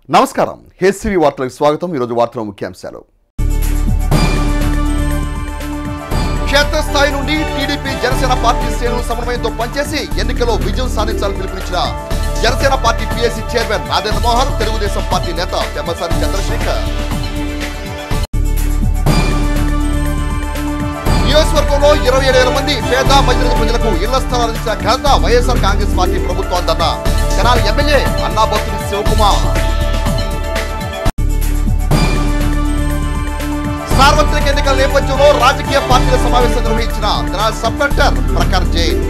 నమస్కారం హెచ్సివి వార్తలకు స్వాగతం। ఈ రోజు వార్తల ముఖ్యాంశాలు। క్షేత్రస్థాయి నుండి టీడీపీ జనసేన పార్టీ శ్రేణుల సమన్వయంతో పనిచేసి ఎన్నికల్లో విజయం సాధించాలని పిలుపునిచ్చిన Janasena party PSC chairman Nadendra Mohan, Telugu Desam party నేత పెమ్మసాని చంద్రశేఖర్। నియోజకవర్గంలో 27,000 మంది పేద మధ్యతరగతి ప్రజలకు ఇళ్ల స్థలాలు ఇచ్చిన ఘనత వైఎస్ఆర్ కాంగ్రెస్ పార్టీ ప్రభుత్వానిదన్న తెనాలి ఎమ్మెల్యే అన్నాబత్తుని శివకుమార్। సార్వత్రిక ఎన్నికల నేపథ్యంలో రాజకీయ పార్టీల సమావేశం నిర్వహించిన తెనాలి సబ్ కలెక్టర్ ప్రకాష్ జైన్।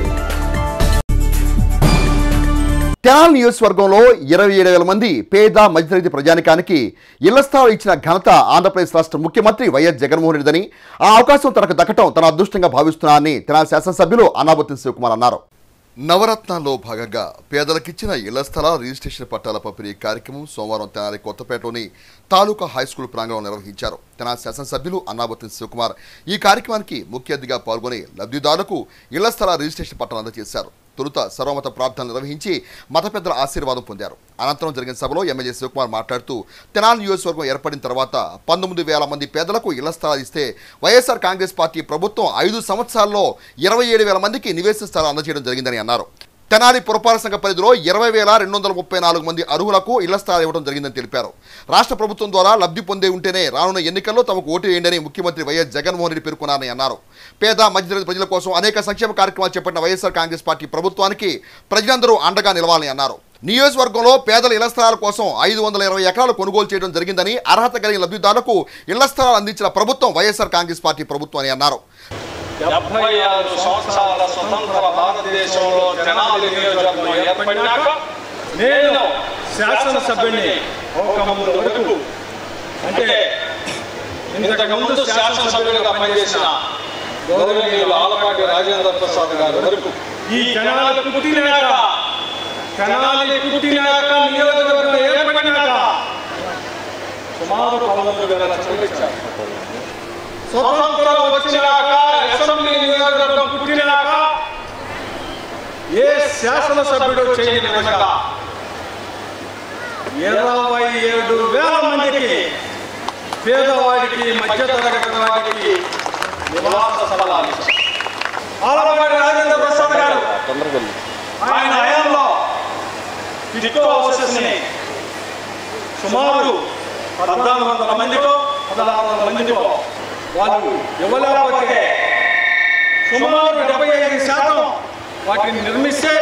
తెనాలి నియోజకవర్గంలో 27,000 మంది పేద మధ్యతరగతి ప్రజానికానికి ఇళ్ల స్థలాలు ఇచ్చిన ఘనత ఆంధ్రప్రదేశ్ రాష్ట్ర ముఖ్యమంత్రి వైఎస్ జగన్మోహన్ రెడ్డిదని, ఆ అవకాశం తనకు దక్కటం తన అదృష్టంగా భావిస్తున్నానని తెనాలి శాసనసభ్యులు అన్నాబత్తుని శివకుమార్ అన్నారు। నవరత్నాల్లో భాగంగా పేదలకిచ్చిన ఇళ్ల స్థలాల రిజిస్ట్రేషన్ పట్టాల పంపిణీ కార్యక్రమం సోమవారం తెనాలి కొత్తపేటలోని తాలూకా హైస్కూల్ ప్రాంగణంలో నిర్వహించారు। తెనాలి శాసనసభ్యులు అన్నాబత్తుని శివకుమార్ ఈ కార్యక్రమానికి ముఖ్య అతిథిగా పాల్గొని లబ్ధిదారులకు ఇళ్ల స్థలాల రిజిస్ట్రేషన్ పట్టాలు అందజేశారు। తొలుత సర్వమత ప్రార్థనలు నిర్వహించి మత పెద్దల ఆశీర్వాదం పొందారు। అనంతరం జరిగిన సభలో ఎమ్మెల్యే శివకుమార్ మాట్లాడుతూ తెనాలి నియోజకవర్గం ఏర్పడిన తర్వాత 19,000 మంది పేదలకు ఇళ్ల స్థలాలు ఇస్తే వైఎస్ఆర్ కాంగ్రెస్ పార్టీ ప్రభుత్వం 5 సంవత్సరాల్లో 27,000 మందికి నివేశన స్థలాలు అందజేయడం జరిగిందని అన్నారు। తెనాలి పురపాలక సంఘ పరిధిలో 20,234 మంది అర్హులకు ఇళ్ల స్థలాలు ఇవ్వడం జరిగిందని తెలిపారు। రాష్ట్ర ప్రభుత్వం ద్వారా లబ్ధి పొందే ఉంటేనే రానున్న ఎన్నికల్లో తమకు ఓటు వేయండి ముఖ్యమంత్రి వైఎస్ జగన్మోహన్ రెడ్డి పేర్కొన్నారని అన్నారు। పేద మధ్యతరగతి ప్రజల కోసం అనేక సంక్షేమ కార్యక్రమాలు చేపట్టిన వైఎస్ఆర్ కాంగ్రెస్ పార్టీ ప్రభుత్వానికి ప్రజలందరూ అండగా నిలవాలని అన్నారు। నియోజకవర్గంలో పేదల ఇళ్ల స్థలాల కోసం 520 ఎకరాలు కొనుగోలు చేయడం జరిగిందని, అర్హత కలిగిన లబ్ధిదారులకు ఇళ్ల స్థలాలు అందించిన ప్రభుత్వం వైఎస్ఆర్ కాంగ్రెస్ పార్టీ ప్రభుత్వం అని అన్నారు। 76 సంవత్సరాల స్వతంత్ర భారతదేశంలో తెనాలి నియోజకవర్గం ఏర్పడినాక నేను శాసనసభ్యుని ముందు వరకు, అంటే ఇంతకుముందు శాసనసభ్యులుగా పనిచేసిన గౌరవనీయులు ఆలపాటి రాజేంద్ర ప్రసాద్ గారి వరకు ఈ తెనాలి పుట్టినాక నియోజకవర్గం ఏర్పడినాక సుమారు 19,000 చదివించారు। స్వతంత్రం వచ్చినాక అసెంబ్లీ నియోజకవర్గం పుట్టినాక ఏ శాసనసభ్యుడు చేయని విధంగా 27,000 మందికి పేదవాడికి మధ్యతరగతి వాడికి నివాస స్థలాలు ఆలపాటి రాజేంద్ర ప్రసాద్ గారు ఆయన హయాంలో టిక్కో హౌసెస్ని సుమారు 1,400 మందికో 1,600 మందికో వాళ్ళు ఇవ్వలేకపోతే సుమారు 75% వాటిని నిర్మిస్తే,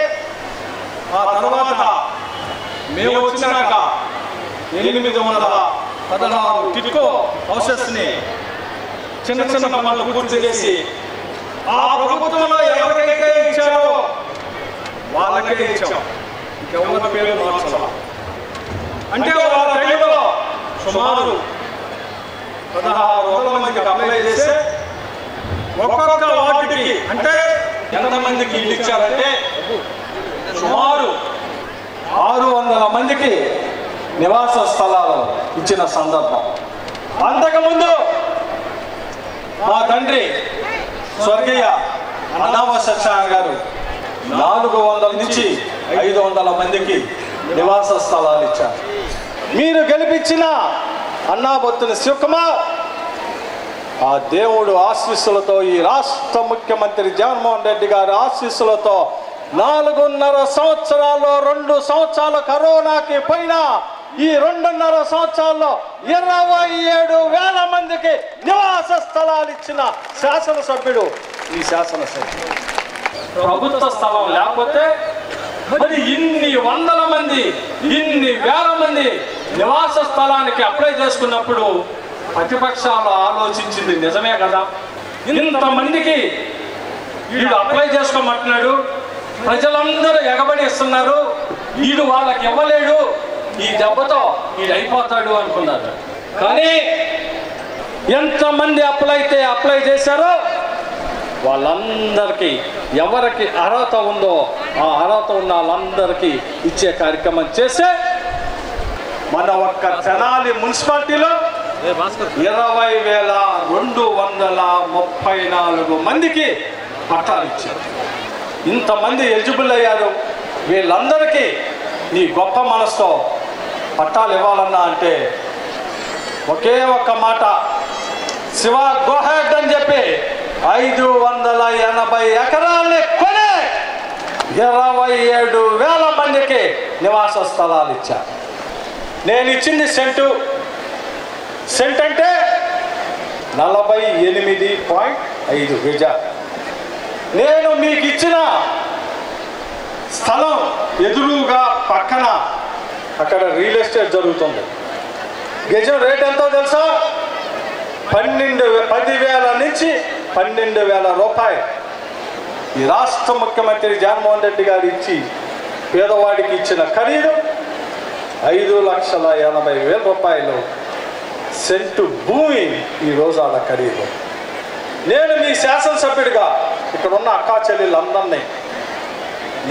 ఆ తర్వాత మేము వచ్చినాక 816 టిక్కో హౌసెస్ని చిన్న చిన్న పనులు పూర్తి చేసి ఆ ప్రభుత్వంలో ఎవరికైతే ఇచ్చారో వాళ్ళకే ఇచ్చాం, ఇంకెవరి పేరు మార్చాలి। అంటే వాళ్ళ టైంలో సుమారు 1,600 మందికి అప్లై చేస్తే ఒక్కొక్క వార్డుకి, అంటే ఎంతమందికి ఇల్లు ఇచ్చారంటే సుమారు 600 మందికి నివాస స్థలాలు ఇచ్చిన సందర్భం। అంతకుముందు మా తండ్రి స్వర్గీయ అన్నామ సత్యనారాయణ గారు 400 నుంచి 500 మందికి నివాస స్థలాలు ఇచ్చారు। మీరు గెలిపించిన అన్నాబత్తుని శివకుమార్ ఆ దేవుడు ఆశీస్సులతో, ఈ రాష్ట్ర ముఖ్యమంత్రి జగన్మోహన్ రెడ్డి గారి ఆశీస్సులతో 4.5 సంవత్సరాల్లో 2 సంవత్సరాలు కరోనాకి పోయినా ఈ 2.5 సంవత్సరాల్లో 27,000 మందికి నివాస స్థలాలు ఇచ్చిన శాసనసభ్యుడు ఈ శాసనసభ్యుడు। ప్రభుత్వ స్థలం లేకపోతే మరి ఇన్ని 100 మంది, ఇన్ని 1,000 మంది నివాస స్థలానికి అప్లై చేసుకున్నప్పుడు ప్రతిపక్షాలు ఆలోచించింది నిజమే కదా, ఇంతమందికి వీడు అప్లై చేసుకోమంటున్నాడు, ప్రజలందరూ ఎగబడి ఇస్తున్నారు, వీడు వాళ్ళకి ఇవ్వలేడు, ఈ దెబ్బతో వీడు అయిపోతాడు అనుకున్నారు। కానీ ఎంతమంది అప్లై చేశారో వాళ్ళందరికీ ఎవరికి అర్హత ఉందో ఆ అర్హత ఉన్న వాళ్ళందరికీ ఇచ్చే కార్యక్రమం చేస్తే మన ఒక్క తెనాలి మున్సిపాలిటీలో 20,234 మందికి పట్టాలు ఇచ్చారు। ఇంతమంది ఎలిజిబుల్ అయ్యారు। వీళ్ళందరికీ నీ గొప్ప మనసుతో పట్టాలు ఇవ్వాలన్నా అంటే ఒకే ఒక్క మాట, శివ గోహెడ్ అని చెప్పి 580 ఎకరాల్ని కొని 27,000 మందికి నివాస స్థలాలు ఇచ్చారు. నేను ఇచ్చింది సెంట్ అంటే 48.5 గజాలు. నేను మీకు ఇచ్చిన స్థలం ఎదురుగా పక్కన అక్కడ రియల్ ఎస్టేట్ జరుగుతుంది. గజం రేట్ ఎంతో తెలుసా? 10,000 నుంచి 12,000 రూపాయలు. ఈ రాష్ట్ర ముఖ్యమంత్రి జగన్మోహన్ రెడ్డి గారు ఇచ్చి పేదవాడికి ఇచ్చిన ఖరీదు 5,80,000 రూపాయలు సెంటు భూమి ఈరోజు ఆడ ఖరీదు. నేను మీ శాసనసభ్యుడిగా ఇక్కడ ఉన్న అక్కా చెల్లెళ్ళందరినీ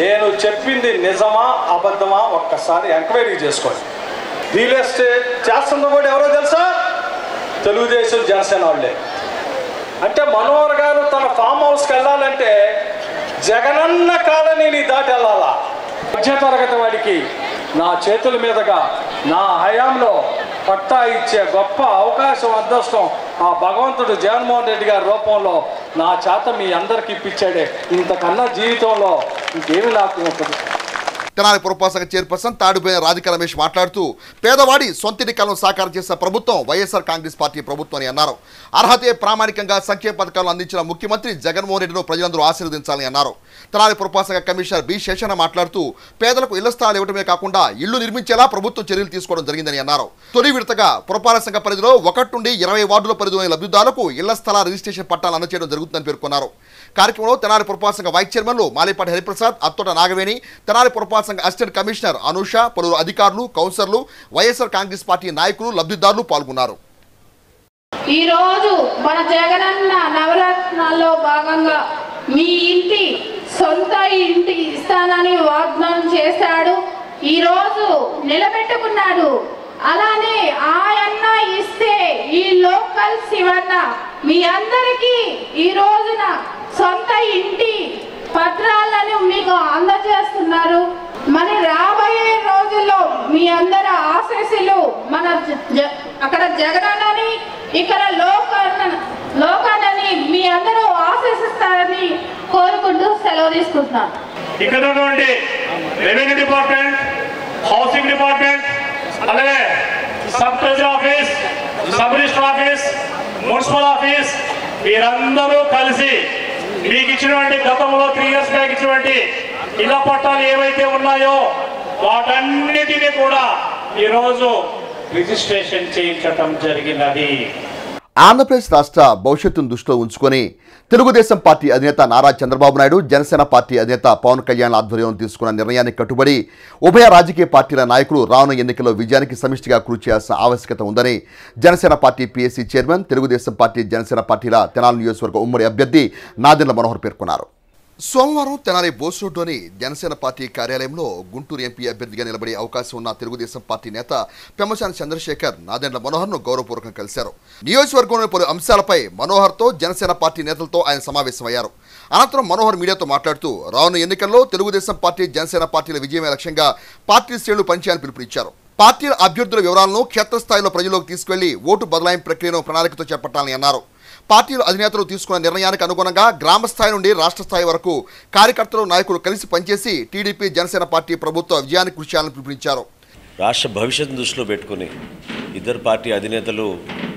నేను చెప్పింది నిజమా అబద్ధమా ఒక్కసారి ఎంక్వైరీ చేసుకోండి. రియల్ ఎస్టేట్ చేస్తుంది కూడా ఎవరో తెలుసా? తెలుగుదేశం జనసేన వాళ్ళే. అంటే మనోహర్ గారు తన ఫామ్ హౌస్కి వెళ్ళాలంటే జగనన్న కాలనీని దాటి వెళ్ళాలా. మధ్యతరగతి వాడికి నా చేతుల మీదుగా నా హయాంలో పట్టా ఇచ్చే గొప్ప అవకాశం, అదృష్టం ఆ భగవంతుడు జగన్మోహన్ రెడ్డి గారి రూపంలో నా చేత మీ అందరికి ఇప్పించాడే. ఇంతకన్నా జీవితంలో ఇంకేమి నాకు ఉంటుంది. తెనాలి పురపాలక సంఘ చైర్పర్సన్ తాడిపోయిన రాధికా రమేష్ మాట్లాడుతూ పేదవాడి సొంతింటి కలను సాకారం చేసిన ప్రభుత్వం వైఎస్ఆర్ కాంగ్రెస్ పార్టీ ప్రభుత్వం అని అన్నారు. అర్హతే ప్రామాణికంగా సంక్షేమ పథకాలను అందించిన ముఖ్యమంత్రి జగన్మోహన్ రెడ్డిను ప్రజలందరూ ఆశీర్వదించాలని అన్నారు. తెనాలి పురపాలక సంఘ కమిషనర్ బి శేషన్న మాట్లాడుతూ పేదలకు ఇళ్ల స్థలాలు ఇవ్వడమే కాకుండా ఇళ్లు నిర్మించేలా ప్రభుత్వం చర్యలు తీసుకోవడం జరిగిందని అన్నారు. తొలి విడతగా పురపాలక సంఘ పరిధిలో 1 నుండి 20 వార్డుల పరిధిలోని లబ్ధిదారులకు ఇళ్ల స్థల రిజిస్ట్రేషన్ పట్టాలు అందజేయడం జరుగుతుందని పేర్కొన్నారు. కార్యక్రమంలో తెనాలి పురపాలక సంఘ వైస్ చైర్మన్లు మాలేపాటి హరిప్రసాద్, అత్తోట నాగవేణి, తెనాలి పురపాలక సంఘ అసిస్టెంట్ కమిషనర్ అనూష, పలువురు అధికారులు, కౌన్సిలర్లు, వైఎస్ఆర్ కాంగ్రెస్ పార్టీ నాయకులు, లబ్ధిదారులు పాల్గొన్నారు. ఈ రోజు మన జగనన్న నవరత్నాల్లో భాగంగా మీ ఇంటి సొంత ఇంటి ఇస్తానని వాగ్దానం చేశాడు. ఈ రోజు నిలబెట్టుకున్నాడు. అలానే ఆయన ఇస్తే ఈ లోకల్ శివన్న మీ అందరికీ ఈ రోజున సొంత ఇంటి పత్రాలను మీకు అందజేస్తున్నారు. మరి రాబోయే రోజుల్లో మీ అందరి ఆశీస్సులు మన అక్కడ జగనన్నని ఇక్కడ లోకాన్ని మీ అందరూ ఆశీస్సిస్తారని కోరుకుంటూ సెలవు తీసుకుంటున్నాను. ఇక్కడ ఉన్నటువంటి రెవెన్యూ డిపార్ట్మెంట్, హౌసింగ్ డిపార్ట్మెంట్, అలాగే sub treasury office, sub register office, municipal office వీరందరూ కలిసి మీకు ఇచ్చినటువంటి గతంలో 3 years బ్యాక్ ఇచ్చినటువంటి ఇళ్ల పట్టాలు ఏవైతే ఉన్నాయో వాటన్నిటినీ కూడా ఈరోజు రిజిస్ట్రేషన్ చేయించడం జరిగినది. ఆంధ్రప్రదేశ్ రాష్ట్ర భవిష్యత్తును దృష్టిలో ఉంచుకొని తెలుగుదేశం పార్టీ అధినేత నారా చంద్రబాబు నాయుడు, జనసేన పార్టీ అధినేత పవన్ కళ్యాణ్ ఆధ్వర్యంలో తీసుకున్న నిర్ణయానికి కట్టుబడి ఉభయ రాజకీయ పార్టీల నాయకులు రానున్న ఎన్నికల్లో విజయానికి సమిష్టిగా కృషి చేయాల్సిన ఆవశ్యకత ఉందని Janasena party PSC chairman, Telugu Desam party Janasena పార్టీల తెనాలి నియోజకవర్గ ఉమ్మడి అభ్యర్థి నాదెండ్ల మనోహర్ పేర్కొన్నారు. సోమవారం తెనాలి బోస్ రోడ్లోని జనసేన పార్టీ కార్యాలయంలో గుంటూరు ఎంపీ అభ్యర్థిగా నిలబడే అవకాశం ఉన్న తెలుగుదేశం పార్టీ నేత పెమ్మసాని చంద్రశేఖర్ నాదెండ్ల మనోహర్ను గౌరవపూర్వకంగా కలిశారు. నియోజకవర్గంలోని పలు అంశాలపై మనోహర్తో జనసేన పార్టీ నేతలతో ఆయన సమావేశమయ్యారు. అనంతరం మనోహర్ మీడియాతో మాట్లాడుతూ రానున్న ఎన్నికల్లో తెలుగుదేశం పార్టీ, జనసేన పార్టీల విజయమే లక్ష్యంగా పార్టీ శ్రేణులు పనిచేయాలని పిలుపునిచ్చారు. పార్టీల అభ్యర్థుల వివరాలను క్షేత్రస్థాయిలో ప్రజల్లోకి తీసుకెళ్లి ఓటు బదలాయింపు ప్రక్రియను ప్రణాళికతో చేపట్టాలని అన్నారు. పార్టీల అధినేతలు తీసుకున్న నిర్ణయానికి అనుగుణంగా గ్రామ స్థాయి నుండి రాష్ట్ర స్థాయి వరకు కార్యకర్తలు, నాయకులు కలిసి పనిచేసి టీడీపీ, జనసేన పార్టీ ప్రభుత్వ విజయానికి కృషి చేయాలని పిలుపునిచ్చారు. రాష్ట్ర భవిష్యత్తును దృష్టిలో పెట్టుకుని ఇద్దరు పార్టీ అధినేతలు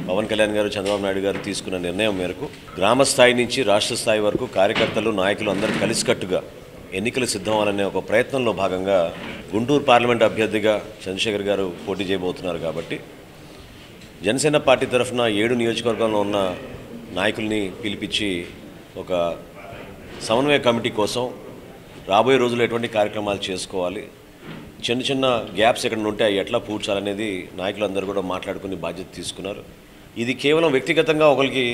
పవన్ కళ్యాణ్ గారు, చంద్రబాబు నాయుడు గారు తీసుకున్న నిర్ణయం మేరకు గ్రామ స్థాయి నుంచి రాష్ట్ర స్థాయి వరకు కార్యకర్తలు, నాయకులు అందరూ కలిసికట్టుగా ఎన్నికలు సిద్ధమవ్వాలనే ఒక ప్రయత్నంలో భాగంగా గుంటూరు పార్లమెంట్ అభ్యర్థిగా చంద్రశేఖర్ గారు పోటీ చేయబోతున్నారు. కాబట్టి జనసేన పార్టీ తరఫున 7 నియోజకవర్గంలో ఉన్న నాయకుల్ని పిలిపించి ఒక సమన్వయ కమిటీ కోసం రాబోయే రోజుల్లో ఎటువంటి కార్యక్రమాలు చేసుకోవాలి, చిన్న చిన్న గ్యాప్స్ ఎక్కడ ఉంటే అవి ఎట్లా పూడ్చాలనేది నాయకులందరూ కూడా మాట్లాడుకుని బాధ్యత తీసుకున్నారు. ఇది కేవలం వ్యక్తిగతంగా ఒకరికి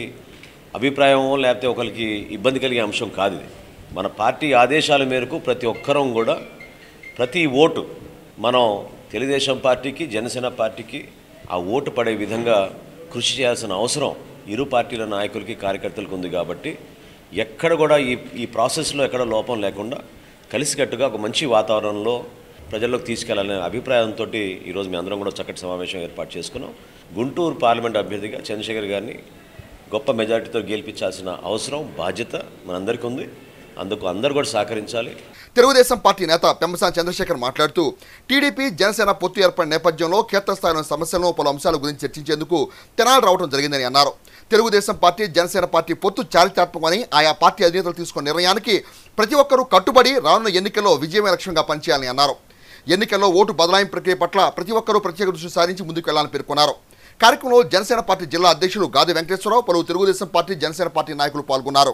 అభిప్రాయమో లేకపోతే ఒకరికి ఇబ్బంది కలిగే అంశం కాదు. ఇది మన పార్టీ ఆదేశాల మేరకు ప్రతి ఒక్కరం కూడా ప్రతి ఓటు మనం తెలుగుదేశం పార్టీకి, జనసేన పార్టీకి ఆ ఓటు పడే విధంగా కృషి చేయాల్సిన అవసరం ఇరు పార్టీల నాయకులకి, కార్యకర్తలకు ఉంది. కాబట్టి ఎక్కడ కూడా ఈ ప్రాసెస్లో ఎక్కడ లోపం లేకుండా కలిసికట్టుగా ఒక మంచి వాతావరణంలో ప్రజల్లోకి తీసుకెళ్లాలనే అభిప్రాయంతో ఈరోజు మీ అందరం కూడా చక్కటి సమావేశం ఏర్పాటు చేసుకున్నాం. గుంటూరు పార్లమెంట్ అభ్యర్థిగా చంద్రశేఖర్ గారిని గొప్ప మెజార్టీతో గెలిపించాల్సిన అవసరం, బాధ్యత మనందరికీ ఉంది. అందుకు అందరూ కూడా సహకరించాలి. తెలుగుదేశం పార్టీ నేత పెమ్మసాని చంద్రశేఖర్ మాట్లాడుతూ టీడీపీ జనసేన పొత్తు ఏర్పడిన నేపథ్యంలో క్షేత్రస్థాయిలోని సమస్యలను పలు అంశాల గురించి చర్చించేందుకు తెనాలి రావడం జరిగిందని అన్నారు. తెలుగుదేశం పార్టీ జనసేన పార్టీ పొత్తు చారిత్రాత్మకమని, ఆయా పార్టీ అధినేతలు తీసుకున్న నిర్ణయానికి ప్రతి ఒక్కరూ కట్టుబడి రానున్న ఎన్నికల్లో విజయమే లక్ష్యంగా పనిచేయాలని అన్నారు. ఎన్నికల్లో ఓటు బదలాయింపు ప్రక్రియ పట్ల ప్రతి ఒక్కరూ ప్రత్యేక దృష్టి సారించి ముందుకు వెళ్లాలని పేర్కొన్నారు. కార్యక్రమంలో జనసేన పార్టీ జిల్లా అధ్యక్షులు గాది వెంకటేశ్వరరావు, పలువురు తెలుగుదేశం పార్టీ జనసేన పార్టీ నాయకులు పాల్గొన్నారు.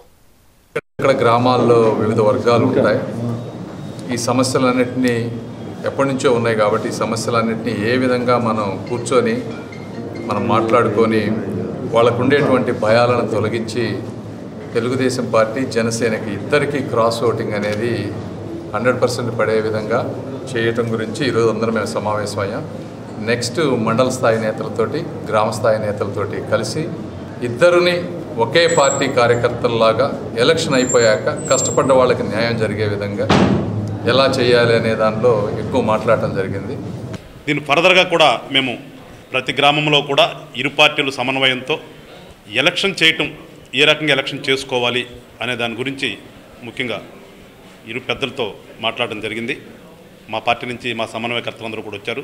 ఇక్కడ గ్రామాల్లో వివిధ వర్గాలు ఉంటాయి. ఈ సమస్యలన్నింటినీ ఎప్పటి నుంచో ఉన్నాయి కాబట్టి ఈ సమస్యలన్నింటినీ ఏ విధంగా మనం కూర్చొని మనం మాట్లాడుకొని వాళ్ళకు ఉండేటువంటి భయాలను తొలగించి తెలుగుదేశం పార్టీ జనసేనకి ఇద్దరికీ క్రాస్ ఓటింగ్ అనేది 100% పడే విధంగా చేయటం గురించి ఈరోజు అందరం మేము సమావేశమయ్యాం. నెక్స్ట్ మండల స్థాయి నేతలతోటి, గ్రామ స్థాయి నేతలతోటి కలిసి ఇద్దరిని ఒకే పార్టీ కార్యకర్తల్లాగా ఎలక్షన్ అయిపోయాక కష్టపడ్డ వాళ్ళకి న్యాయం జరిగే విధంగా ఎలా చేయాలి అనే దానిలో ఎక్కువ మాట్లాడటం జరిగింది. దీని ఫర్దర్గా కూడా మేము ప్రతి గ్రామంలో కూడా ఇరు పార్టీలు సమన్వయంతో ఎలక్షన్ చేయటం, ఏ రకంగా ఎలక్షన్ చేసుకోవాలి అనే దాని గురించి ముఖ్యంగా ఇరు పెద్దలతో మాట్లాడడం జరిగింది. మా పార్టీ నుంచి మా సమన్వయకర్తలందరూ కూడా వచ్చారు.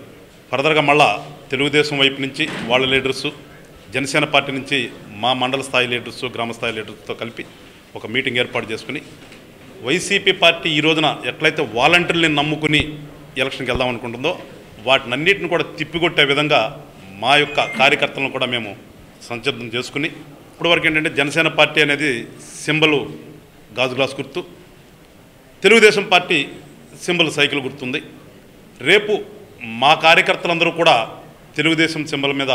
ఫర్దర్గా మళ్ళా తెలుగుదేశం వైపు నుంచి వాళ్ళ లీడర్సు, జనసేన పార్టీ నుంచి మా మండల స్థాయి లీడర్సు, గ్రామ స్థాయి లీడర్స్తో కలిపి ఒక మీటింగ్ ఏర్పాటు చేసుకుని వైసీపీ పార్టీ ఈ రోజున ఎట్లయితే వాలంటీర్ని నమ్ముకుని ఎలక్షన్కి వెళ్దాం అనుకుంటుందో వాటినన్నిటిని కూడా తిప్పికొట్టే విధంగా మా యొక్క కార్యకర్తలను కూడా మేము సంసిద్ధం చేసుకుని, ఇప్పటివరకు ఏంటంటే జనసేన పార్టీ అనేది సింబలు గాజు గ్లాస్ గుర్తు, తెలుగుదేశం పార్టీ సింబల్ సైకిల్ గుర్తుంది. రేపు మా కార్యకర్తలందరూ కూడా తెలుగుదేశం సింబల్ మీద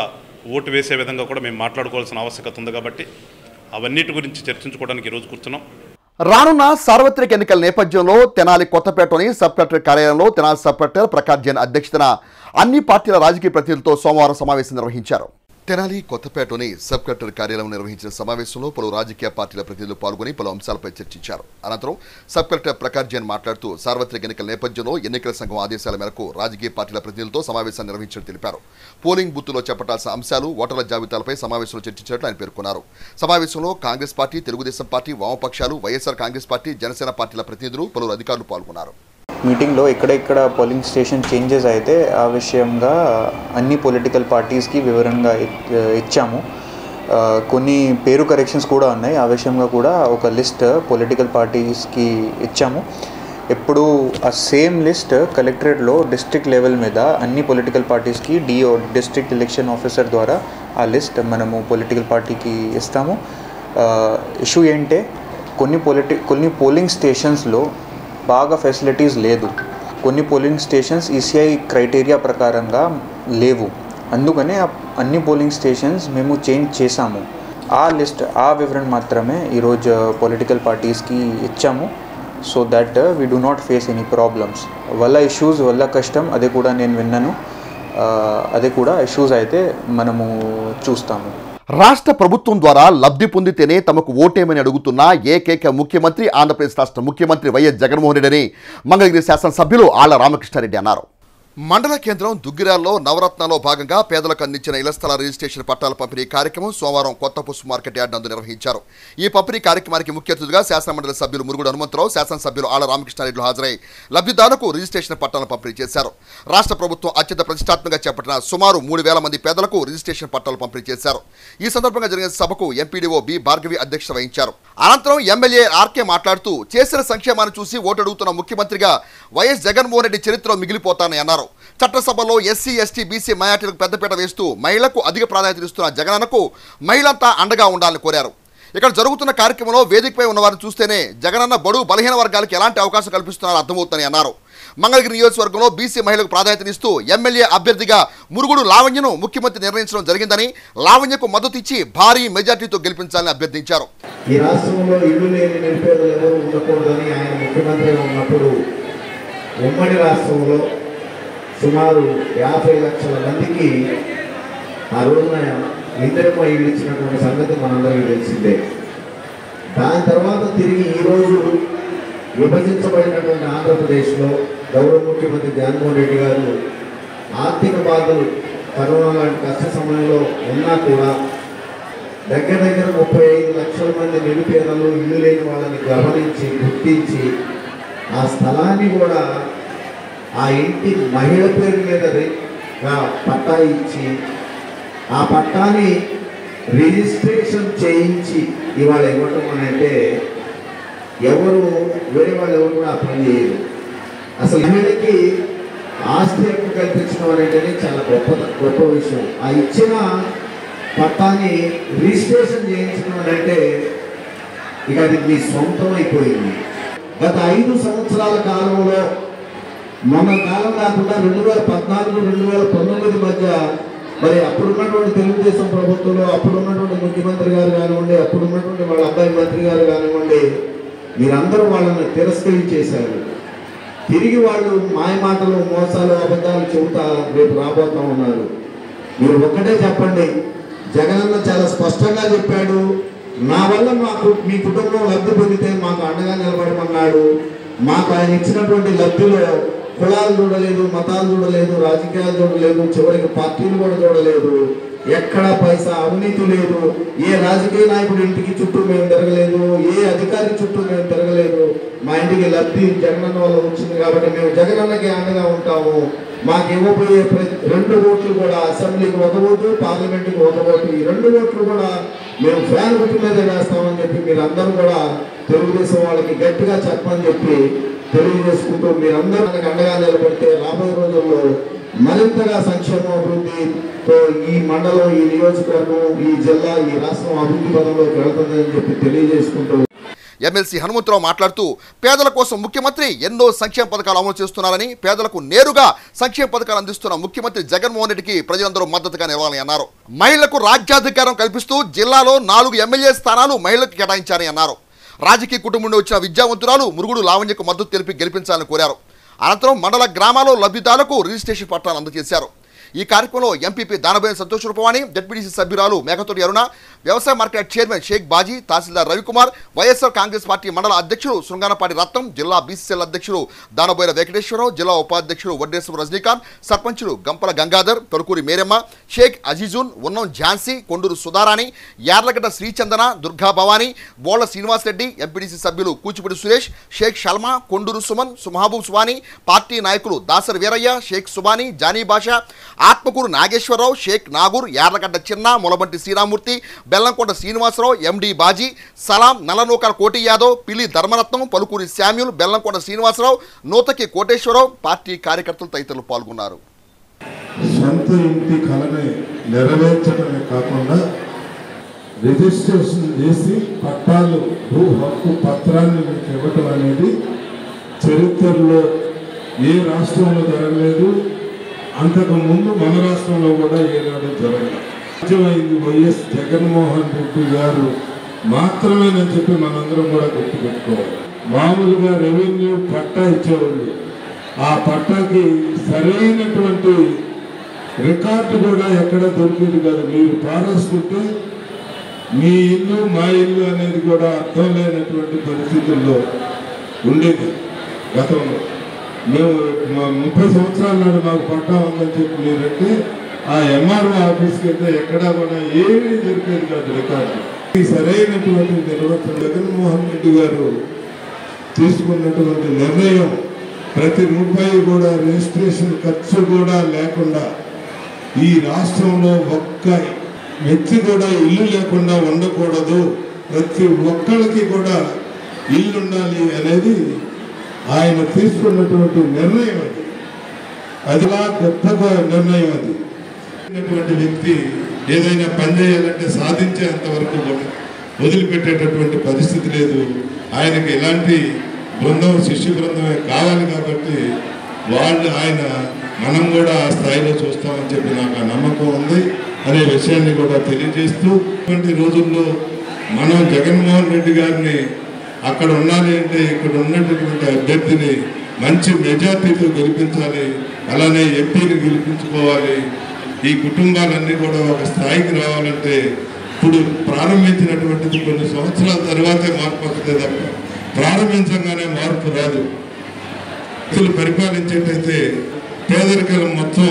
ఓటు వేసే విధంగా కూడా మేము మాట్లాడుకోవాల్సిన ఆవశ్యకత ఉంది. కాబట్టి అవన్నిటి గురించి చర్చించుకోవడానికి ఈరోజు కూర్చున్నాం. రానున్న సార్వత్రిక ఎన్నికల నేపథ్యంలో తెనాలి కొత్తపేటలోని సబ్ కలెక్టర్ కార్యాలయంలో తెనాలి సబ్ కలెక్టర్ ప్రకాష్ జైన్ అధ్యక్షతన అన్ని పార్టీల రాజకీయ ప్రతినిధులతో సోమవారం సమావేశం నిర్వహించారు. తెనాలి కొత్తపేటలోని సబ్ కలెక్టర్ కార్యాలయం నిర్వహించిన సమావేశంలో పలు రాజకీయ పార్టీల ప్రతినిధులు పాల్గొని పలు అంశాలపై చర్చించారు. అనంతరం సబ్ కలెక్టర్ ప్రకాష్ జైన్ మాట్లాడుతూ సార్వత్రిక ఎన్నికల నేపథ్యంలో ఎన్నికల సంఘం ఆదేశాల మేరకు రాజకీయ పార్టీల ప్రతినిధులతో సమావేశాన్ని నిర్వహించినట్టు తెలిపారు. పోలింగ్ బూత్లో చేపట్టాల్సిన అంశాలు, ఓటర్ల జాబితాలపై సమావేశంలో చర్చించినట్లు ఆయన పేర్కొన్నారు. సమావేశంలో కాంగ్రెస్ పార్టీ, తెలుగుదేశం పార్టీ, వామపక్షాలు, వైఎస్ఆర్ కాంగ్రెస్ పార్టీ, జనసేన పార్టీల ప్రతినిధులు, పలువురు అధికారులు పాల్గొన్నారు. మీటింగ్లో ఎక్కడెక్కడ పోలింగ్ స్టేషన్ చేంజెస్ అయితే ఆ విషయంగా అన్ని పొలిటికల్ పార్టీస్కి వివరంగా ఇచ్చాము. కొన్ని పేరు కరెక్షన్స్ కూడా ఉన్నాయి. ఆ విషయంగా కూడా ఒక లిస్ట్ పొలిటికల్ పార్టీస్కి ఇచ్చాము. ఎప్పుడు ఆ సేమ్ లిస్ట్ కలెక్టరేట్లో డిస్ట్రిక్ట్ లెవెల్ మీద అన్ని పొలిటికల్ పార్టీస్కి డిఓ డిస్ట్రిక్ట్ ఎలక్షన్ ఆఫీసర్ ద్వారా ఆ లిస్ట్ మనము పొలిటికల్ పార్టీకి ఇస్తాము. ఇష్యూ ఏంటంటే కొన్ని పోలింగ్ స్టేషన్స్లో బాగా ఫెసిలిటీస్ లేదు. కొన్ని పోలింగ్ స్టేషన్స్ ఈసీఐ క్రైటీరియా ప్రకారంగా లేవు. అందుకనే అన్ని పోలింగ్ స్టేషన్స్ మేము చేంజ్ చేశాము. ఆ లిస్ట్, ఆ వివరణ మాత్రమే ఈరోజు పొలిటికల్ పార్టీస్కి ఇచ్చాము. So that we do not face any problems. వల్ల ఇష్యూస్, వల్ల కష్టం అదే కూడా నేను విన్నాను. అదే కూడా ఇష్యూస్ అయితే మనము చూస్తాము. రాష్ట్ర ప్రభుత్వం ద్వారా లబ్ధి పొందితేనే తమకు ఓటేమని అడుగుతున్న ఏకైక ముఖ్యమంత్రి ఆంధ్రప్రదేశ్ రాష్ట్ర ముఖ్యమంత్రి వైఎస్ జగన్మోహన్ రెడ్డి అని మంగళగిరి శాసనసభ్యులు ఆళ్ల రామకృష్ణారెడ్డి అన్నారు. మండల కేంద్రం దుగ్గిరాల్లో నవరత్నాల్లో భాగంగా పేదలకు అందించిన ఇళ్ల స్థల రిజిస్ట్రేషన్ పట్టాల పంపిణీ కార్యక్రమం సోమవారం కొత్త పుష్ప మార్కెట్ యార్డ్ నందు నిర్వహించారు. ఈ పంపిణీ కార్యక్రమానికి ముఖ్య అతిథిగా శాసనమండలి సభ్యులు మురుగుడు హనుమంతరావు, శాసనసభ్యులు ఆళ్ల రామకృష్ణారెడ్డిలు హాజరై లబ్ధిదారులకు రిజిస్ట్రేషన్ పట్టాలను పంపిణీ చేశారు. రాష్ట్ర ప్రభుత్వం అత్యంత ప్రతిష్టాత్మకంగా చేపట్టిన సుమారు 3,000 మంది పేదలకు రిజిస్ట్రేషన్ పట్టాలు పంపిణీ చేశారు. ఈ సందర్భంగా జరిగిన సభకు ఎంపీడీఓ బి భార్గవి అధ్యక్షత వహించారు. అనంతరం ఎమ్మెల్యే ఆర్కే మాట్లాడుతూ చేసిన సంక్షేమాన్ని చూసి ఓటు అడుగుతున్న ముఖ్యమంత్రిగా వైఎస్ జగన్మోహన్ రెడ్డి చరిత్రలో మిగిలిపోతానని అన్నారు. చట్టసభలో ఎస్సీ, ఎస్టీ, బీసీ మైనార్టీలకు పెద్దపీట వేస్తూ మహిళలకు అధిక ప్రాధాన్యత ఇస్తున్న జగనన్నకు మహిళంతా అండగా ఉండాలని కోరారు. ఇక్కడ జరుగుతున్న కార్యక్రమంలో వేదికపై ఉన్నవారిని చూస్తేనే జగనన్న బడు బలహీన వర్గాలకు ఎలాంటి అవకాశం కల్పిస్తున్నారో అర్థమవుతుందని అన్నారు. మంగళగిరి నియోజకవర్గంలో బీసీ మహిళలకు ప్రాధాన్యతనిస్తూ ఎమ్మెల్యే అభ్యర్థిగా మురుగుడు లావణ్యను ముఖ్యమంత్రి నిర్ణయించడం జరిగిందని, లావణ్యకు మద్దతు ఇచ్చి భారీ మెజార్టీతో గెలిపించాలని అభ్యర్థించారు. ఈ రాష్ట్రంలో ఇల్లు లేని నిరుపేదలు ఎవరు ఉండకూడదని ఆయన ముఖ్యమంత్రిగా ఉన్నప్పుడు ఉమ్మడి రాష్ట్రంలో సుమారు 50 లక్షల మందికి ఆ రోజున ఇందిరమ్మ ఇల్లు ఇచ్చినటువంటి సంగతి మనందరికీ తెలిసిందే. దాని తర్వాత తిరిగి ఈరోజు విభజించబడినటువంటి ఆంధ్రప్రదేశ్లో గౌరవ ముఖ్యమంత్రి జగన్మోహన్ రెడ్డి గారు ఆర్థిక బాధలు కరోనా లాంటి కష్ట సమయంలో ఉన్నా కూడా దగ్గర 35 లక్షల మంది నిరుపేదలు ఇల్లు లేని వాళ్ళని గమనించి గుర్తించి ఆ స్థలాన్ని కూడా ఆ ఇంటి మహిళ పేరు మీద పట్టా ఇచ్చి ఆ పట్టాని రిజిస్ట్రేషన్ చేయించి ఇవాళ ఇవ్వటం అని అంటే ఎవరు వేరే వాళ్ళు ఎవరు కూడా పని చేయరు. అసలు మహిళకి ఆస్తి హక్కు కల్పించడం అనేది చాలా గొప్ప విషయం. ఆ ఇచ్చిన పట్టాన్ని రిజిస్ట్రేషన్ చేయించడం అంటే ఇక అది మీ సొంతం అయిపోయింది. గత 5 సంవత్సరాల కాలంలో మొన్న కాలం కాకుండా 2014-2019 మధ్య మరి అప్పుడున్నటువంటి తెలుగుదేశం ప్రభుత్వంలో అప్పుడున్నటువంటి ముఖ్యమంత్రి గారు కానివ్వండి, అప్పుడున్నటువంటి వాళ్ళ అబ్బాయి మంత్రి గారు కానివ్వండి, మీరందరూ వాళ్ళని తిరస్కరించేశారు. తిరిగి వాళ్ళు మాయమాటలు మోసాలు అబద్ధాలు చెబుతా రేపు రాబోతా ఉన్నారు. మీరు ఒక్కటే చెప్పండి, జగనన్న చాలా స్పష్టంగా చెప్పాడు, నా వల్ల మీ కుటుంబం లబ్ధి పొందితే మాకు అండగా నిలబడమన్నాడు. మాకు ఆయన ఇచ్చినటువంటి లబ్ధిలో కులాలు చూడలేదు, మతాలు చూడలేదు, రాజకీయాలు చూడలేదు, చివరికి పార్టీలు కూడా చూడలేదు. ఎక్కడ పైసా అవినీతి లేదు. ఏ రాజకీయ నాయకుడి ఇంటికి చుట్టూ మేము తిరగలేదు, ఏ అధికారి చుట్టూ మేము తిరగలేదు. మా ఇంటికి లబ్ధి జగనన్న వల్ల వచ్చింది కాబట్టి మేము జగనన్నకి అండగా ఉంటాము. మాకు ఇవ్వబోయే 2 ఓట్లు కూడా అసెంబ్లీకి 1 ఓటు, పార్లమెంట్కి 1 ఓటు, ఈ 2 ఓట్లు కూడా మేము ఫ్యాన్ గుర్తు మీద వేస్తామని చెప్పి మీరందరూ కూడా తెలుగుదేశం వాళ్ళకి గట్టిగా చెప్పని చెప్పి తెలియజేసుకుంటూ మీరందరూ మనకు అండగా నిలబడితే రాబోయే రోజుల్లో మరింతగా సంక్షేమ అభివృద్ధితో ఈ మండలం, ఈ నియోజకవర్గం, ఈ జిల్లా, ఈ రాష్ట్రం అభివృద్ధి పదంలోకి వెళ్తుందని చెప్పి తెలియజేసుకుంటూ ఎమ్మెల్సీ హనుమంతరావు మాట్లాడుతూ పేదల కోసం ముఖ్యమంత్రి ఎన్నో సంక్షేమ పథకాలు అమలు చేస్తున్నారని, పేదలకు నేరుగా సంక్షేమ పథకాలు అందిస్తున్న ముఖ్యమంత్రి జగన్మోహన్ రెడ్డికి ప్రజలందరూ మద్దతుగా నిలవాలని అన్నారు. మహిళలకు రాజ్యాధికారం కల్పిస్తూ జిల్లాలో 4 ఎమ్మెల్యే స్థానాలు మహిళలకు కేటాయించారని అన్నారు. రాజకీయ కుటుంబం నుండి వచ్చిన విద్యావంతురాలు మురుగుడు లావణ్యకు మద్దతు తెలిపి గెలిపించాలని కోరారు. అనంతరం మండల గ్రామాల్లో లబ్ధిదారులకు రిజిస్ట్రేషన్ పట్టాలు అందజేశారు. ఈ కార్యక్రమంలో ఎంపీపీ దానబోయిన సంతోష్ రూపవాణి, జడ్పీటీసీ సభ్యురాలు మేకతోటి అరుణ, వ్యవసాయ మార్కెట్ చైర్మన్ షేక్ బాజీ, తహసీల్దార్ రవికుమార్, వైఎస్ఆర్ కాంగ్రెస్ పార్టీ మండల అధ్యక్షుడు శృంగానపాటి రత్నం, జిల్లా బీసీసీఎల్ అధ్యక్షుడు దానబోయిన వెంకటేశ్వరరావు, జిల్లా ఉపాధ్యక్షుడు వడ్డేశ్వర రజనీకాంత్, సర్పంచులు గంపల గంగాధర్, తొలకూరి మేరమ్మ, షేక్ అజీజున్, ఉన్నం ఝాన్సీ, కొండూరు సుధారాణి, యార్లగడ్డ శ్రీచందన, దుర్గా భవానీ, బోళ్ల శ్రీనివాసరెడ్డి, ఎంపీటీసీ సభ్యులు కూచిపూడి సురేష్, షేక్ షల్మా, కొండూరు సుమన్, సుమహాబూబ్ సుబానీ, పార్టీ నాయకులు దాసరి వీరయ్య, షేక్ సుబానీ, జానీ బాషా, ఆత్మకూరు నాగేశ్వరరావు, షేక్ నాగూర్, యార్లగడ్డ చిన్న, ములబంటి శ్రీరామూర్తి, బెల్లంకొండ శ్రీనివాసరావు, ఎండి బాజీ, సలాం, నల్లనూకల కోటి యాదవ్, పిలి ధర్మరత్నం, పలుకూరి శామ్యూల్, బెల్లంకొండ శ్రీనివాసరావు, నూతకి కోటేశ్వరరావు, పార్టీ కార్యకర్తలు తదితరులు పాల్గొన్నారు. సొంత ఇంటి కళని నెరవేర్చడమే కాకుండా రిజిస్ట్రేషన్ చేసి పట్టాలు, భూ హక్కు పత్రాన్ని మీకు ఇవ్వటం అనేది చరిత్రలో ఏ రాష్ట్రంలో జరగలేదు. అంతకు ముందు మన రాష్ట్రంలో కూడా ఏనాడు జరగలేదు. సాధ్యమైంది వైఎస్ జగన్మోహన్ రెడ్డి గారు మాత్రమేనని చెప్పి మనందరం కూడా గుర్తుపెట్టుకోవాలి. మామూలుగా రెవెన్యూ పట్టా ఇచ్చేవాళ్ళు, ఆ పట్టాకి సరైనటువంటి రికార్డు కూడా ఎక్కడ దొరికేది కాదు. మీరు పారేసుకుంటే మీ ఇల్లు మా ఇల్లు అనేది కూడా అర్థం లేనటువంటి పరిస్థితుల్లో ఉండేది గతంలో. మేము 30 సంవత్సరాల నాడు మాకు పట్టా ఉందని చెప్పి మీరంటే ఆ ఎంఆర్ఓ ఆఫీస్కి వెళ్తే ఎక్కడా కూడా ఏమీ దొరికేది కాదు రికార్డు. ఈ సరైనటువంటి నిర్వహణ జగన్మోహన్ రెడ్డి గారు తీసుకున్నటువంటి నిర్ణయం, ప్రతి రూపాయి కూడా రిజిస్ట్రేషన్ ఖర్చు కూడా లేకుండా ఈ రాష్ట్రంలో ఒక్క వ్యక్తి కూడా ఇల్లు లేకుండా ఉండకూడదు, ప్రతి ఒక్కరికి కూడా ఇల్లు ఉండాలి అనేది ఆయన తీసుకున్నటువంటి నిర్ణయం. అదిలా గొప్ప నిర్ణయం. అది వ్యక్తి ఏదైనా పని చేయాలంటే సాధించేంత వరకు వదిలిపెట్టేటటువంటి పరిస్థితి లేదు. ఆయనకి ఎలాంటి బృందం, శిష్య బృందమే కావాలి కాబట్టి మనం కూడా ఆ స్థాయిలో చూస్తామని చెప్పి నాకు ఆ నమ్మకం ఉంది అనే విషయాన్ని కూడా తెలియజేస్తూ, ఇటువంటి రోజుల్లో మనం జగన్మోహన్ రెడ్డి గారిని అక్కడ ఉండాలి అంటే ఇక్కడ ఉన్నటువంటి అభ్యర్థిని మంచి మెజార్టీతో గెలిపించాలి, అలానే ఎంపీని గెలిపించుకోవాలి. ఈ కుటుంబాలన్నీ కూడా ఒక స్థాయికి రావాలంటే ఇప్పుడు ప్రారంభించినటువంటిది కొన్ని సంవత్సరాల తర్వాతే మార్పు వస్తుంది తప్ప ప్రారంభించగానే మార్పు రాదు. పరిపాలించేటైతే పేదరికం మొత్తం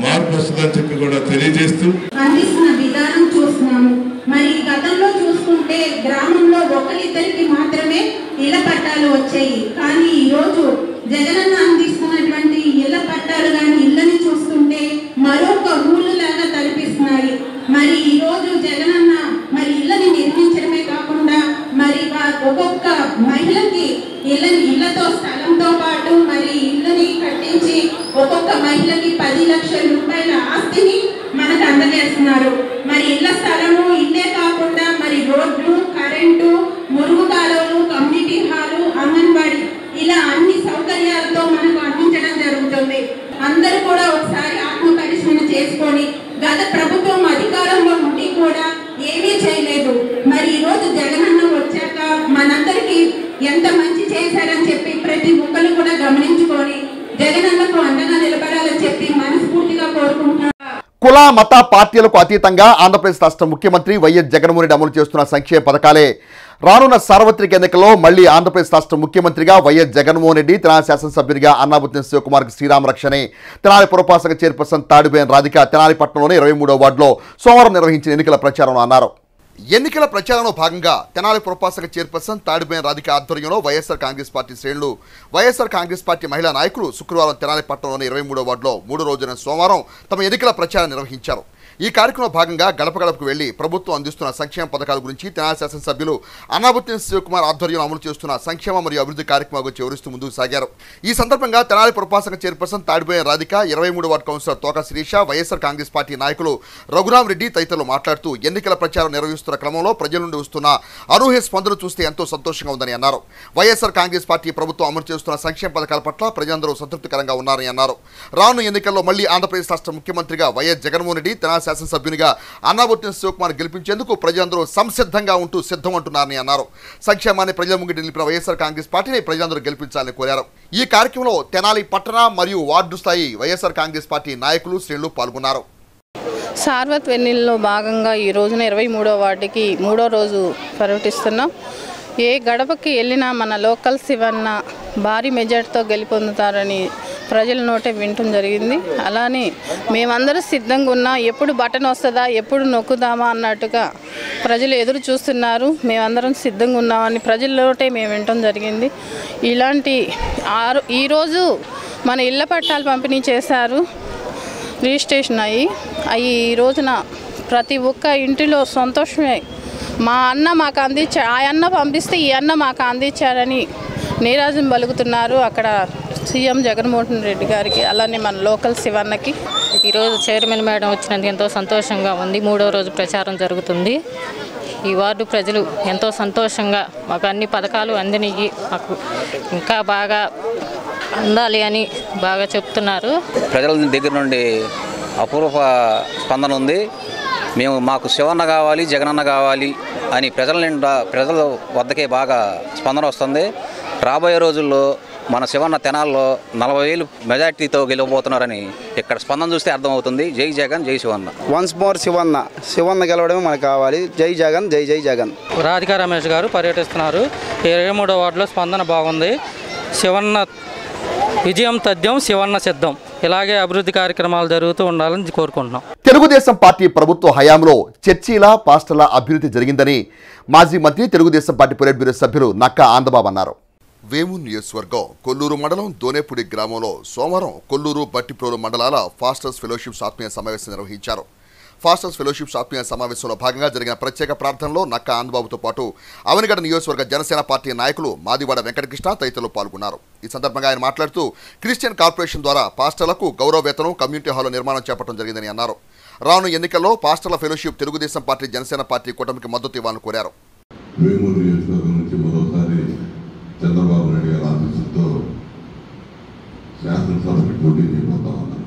మార్పు వస్తుందని చెప్పి కూడా తెలియజేస్తూ అందిస్తున్న విధానం చూస్తున్నాము. మరి గతంలో చూసుకుంటే గ్రామంలో ఒకరిద్దరికి మాత్రమే ఇళ్ల పట్టాలు వచ్చాయి. కానీ ఈరోజు జగనన్న అందిస్తున్నటువంటి ఇళ్ల పట్టాలు కానీ ఇళ్ళని చూస్తుంటే మరొక ఊళ్ళలాగా తలపిస్తున్నాయి. మరి ఈరోజు జగనన్న మరి ఇళ్ళని నిర్మించడమే కాకుండా మరి ఒక్కొక్క మహిళకి ఇళ్లతో స్థలంతో పాటు మరి ఇళ్ళని కట్టించి ఒక్కొక్క మహిళకి 10 లక్షల రూపాయల ఆస్తిని మనకు అందజేస్తున్నారు. మరి ఇళ్ల స్థలము ఇల్లే కాకుండా మరి రోడ్లు, కరెంటు, మురుగు కాలువలు, కమ్యూనిటీ హాలు, అంగన్వాడీ ఇలా అన్ని సౌకర్యాలతో మనకు అందించడం జరుగుతుంది. అందరూ కూడా ఒకసారి ఆత్మ పరిశీలన చేసుకొని గత ప్రభుత్వం అధికారంలో ఉండి కూడా ఏమీ చేయలేదు. మరి ఈరోజు జగనన్న వచ్చాక మనందరికీ ఎంత మంచి చేశారని చెప్పి ప్రతి ఒక్కరు కూడా గమనించుకొని జగనన్నకు అండగా నిలబడాలని చెప్పి మనస్ఫూర్తిగా కోరుకుంటున్నాను. కుల మత పార్టీలకు అతీతంగా ఆంధ్రప్రదేశ్ రాష్ట్ర ముఖ్యమంత్రి వైఎస్ జగన్మోహన్ రెడ్డి అమలు చేస్తున్న సంక్షేమ పథకాలే రానున్న సార్వత్రిక ఎన్నికల్లో మళ్లీ ఆంధ్రప్రదేశ్ రాష్ట్ర ముఖ్యమంత్రిగా వైఎస్ జగన్మోహన్ రెడ్డి, తెనాలి శాసనసభ్యునిగా అన్నాబుత్తిన శివకుమార్కి శ్రీరామ రక్షణే తెనాలి పురపాలక చైర్పర్సన్ తాడిబోయిన రాధిక తెనాలి పట్టణంలోని 23వ వార్డులో సోమవారం నిర్వహించిన ఎన్నికల ప్రచారంలో అన్నారు. ఎన్నికల ప్రచారంలో భాగంగా తెనాలి పురపాలక చైర్పర్సన్ తాడిబోయిన రాధిక ఆధ్వర్యంలో వైఎస్ఆర్ కాంగ్రెస్ పార్టీ శ్రేణులు, వైఎస్ఆర్ కాంగ్రెస్ పార్టీ మహిళా నాయకులు శుక్రవారం తెనాలి పట్టణంలోని 23వ వార్డులో 3 రోజున సోమవారం తమ ఎన్నికల ప్రచారం నిర్వహించారు. ఈ కార్యక్రమంలో భాగంగా గడప గడపకు వెళ్లి ప్రభుత్వం అందిస్తున్న సంక్షేమ పథకాల గురించి తెనాలి శాసనసభ్యులు అన్నాబుత్తిన శివకుమార్ ఆధ్వర్యంలో అమలు చేస్తున్న సంక్షేమ మరియు అభివృద్ధి కార్యక్రమాల గురించి వివరిస్తూ ముందుకు సాగారు. ఈ సందర్భంగా తెనాలి పురపాలక చైర్పర్సన్ తాడిబోయిన రాధిక, 23వ ward councillor Toka Sirisha, YSR Congress party నాయకులు రఘురామ్ రెడ్డి తదితరులు మాట్లాడుతూ ఎన్నికల ప్రచారం నిర్వహిస్తున్న క్రమంలో ప్రజల నుండి వస్తున్న అనూహ్య స్పందన చూస్తే ఎంతో సంతోషంగా ఉందని అన్నారు. వైఎస్ఆర్ కాంగ్రెస్ పార్టీ ప్రభుత్వం అమలు చేస్తున్న సంక్షేమ పథకాల పట్ల ప్రజలందరూ సంతృప్తికరంగా ఉన్నారని అన్నారు. రానున్న ఎన్నికల్లో మళ్లీ ఆంధ్రప్రదేశ్ రాష్ట్ర ముఖ్యమంత్రిగా వైఎస్ జగన్మోహన్ రెడ్డి, తెనాలి శాసనసభ్యునిగా అన్నాబుత్తిన శివకుమార్ గెలిపించేందుకు ప్రజలందరూ సంసిద్ధంగా ఉంటూ సిద్ధం అంటున్నారని అన్నారు. సంక్షేమాన్ని ప్రజల ముంగిటి నిలిపిన వైఎస్ఆర్ కాంగ్రెస్ పార్టీని ప్రజలందరూ గెలిపించాలని కోరారు. ఈ కార్యక్రమంలో తెనాలి పట్టణ మరియు వార్డు స్థాయి వైఎస్ఆర్ కాంగ్రెస్ పార్టీ నాయకులు, శ్రేణులు పాల్గొన్నారు. సార్వత్రిక ఎన్నికల్లో భాగంగా ఈ రోజున 23వ వార్డుకి 3వ రోజు పర్యటిస్తున్నాం. ఏ గడపకి వెళ్ళినా మన లోకల్ శివన్న భారీ మెజార్టీతో గెలుపొందుతారని ప్రజల నోటే వినటం జరిగింది. అలానే మేమందరూ సిద్ధంగా ఉన్నా, ఎప్పుడు బటన్ వస్తుందా, ఎప్పుడు నొక్కుదామా అన్నట్టుగా ప్రజలు ఎదురు చూస్తున్నారు. మేమందరం సిద్ధంగా ఉన్నామని ప్రజల నోటే మేము వినటం జరిగింది. ఇలాంటి ఈరోజు మన ఇళ్ల పట్టాలు పంపిణీ చేశారు, రిజిస్ట్రేషన్ అయ్యి ఈ రోజున ప్రతి ఒక్క ఇంటిలో సంతోషమే. మా అన్న మాకు అందించాడు, ఆ అన్న పంపిస్తే ఈ అన్న మాకు అందించారని నీరాజం పలుకుతున్నారు అక్కడ సీఎం జగన్మోహన్ రెడ్డి గారికి, అలానే మన లోకల్ శివన్నకి. ఈరోజు చైర్మన్ మేడం వచ్చినందుకు ఎంతో సంతోషంగా ఉంది. 3వ రోజు ప్రచారం జరుగుతుంది. ఈ వార్డు ప్రజలు ఎంతో సంతోషంగా మాకు అన్ని పథకాలు అందినవి, మాకు ఇంకా బాగా అందాలి అని బాగా చెప్తున్నారు. ప్రజల దగ్గర నుండి అపూర్వ స్పందన ఉంది. మాకు శివన్న కావాలి, జగనన్న కావాలి అని ప్రజల వద్దకే బాగా స్పందన వస్తుంది. రాబోయే రోజుల్లో మన శివన్న తెనాల్లో 40,000 మెజార్టీతో గెలవబోతున్నారని ఇక్కడ స్పందన చూస్తే అర్థమవుతుంది. జై జగన్, జై శివన్న. వన్స్ మోర్ శివన్న గెలవడమే మనకు కావాలి. జై జగన్, జై జై జగన్. రాధికా రమేష్ గారు పర్యటిస్తున్నారు. 23వ వార్డులో స్పందన బాగుంది. శివన్న విజయం తథ్యం, శివన్న సిద్ధం. ఇలాగే అభివృద్ధి కార్యక్రమాలు జరుగుతూ ఉండాలని కోరుకుంటున్నాం. తెలుగుదేశం పార్టీ ప్రభుత్వ హయాంలో చర్చిల, పాస్టర్ల అభివృద్ధి జరిగిందని మాజీ మంత్రి, తెలుగుదేశం పార్టీ పొలిట్ బ్యూరో సభ్యులు నక్కా ఆందబాబు అన్నారు. వేమూరు నియోజకవర్గం కొల్లూరు మండలం దోనేపూడి గ్రామంలో సోమవారం కొల్లూరు, బట్టిప్రోలు మండలాల ఫాస్టర్స్ ఫెలోషిప్స్ ఆత్మీయ సమావేశం నిర్వహించారు. ఫాస్టర్స్ ఫెలోషిప్స్ ఆత్మీయ సమావేశంలో భాగంగా జరిగిన ప్రత్యేక ప్రార్థనలో నక్కా ఆందబాబుతో పాటు అవనిగడ్డ నియోజకవర్గ జనసేన పార్టీ నాయకులు మాదివాడ వెంకటకృష్ణ తదితరులు పాల్గొన్నారు. ఈ సందర్భంగా ఆయన మాట్లాడుతూ క్రిస్టియన్ కార్పొరేషన్ ద్వారా పాస్టర్లకు గౌరవ వేతనం, కమ్యూనిటీ హాల్ నిర్మాణం చేపట్టడం జరిగిందని అన్నారు. రాను ఎన్నికల్లో పాస్టర్ల fellowship Telugu Desam party, Janasena party కూటమికి మద్దతు ఇవ్వాలని కోరారు. చంద్రబాబు నాయుడు గారి ఆఫీసుతో శాసనసభకి పోటీ చేయబోతా ఉన్నాను.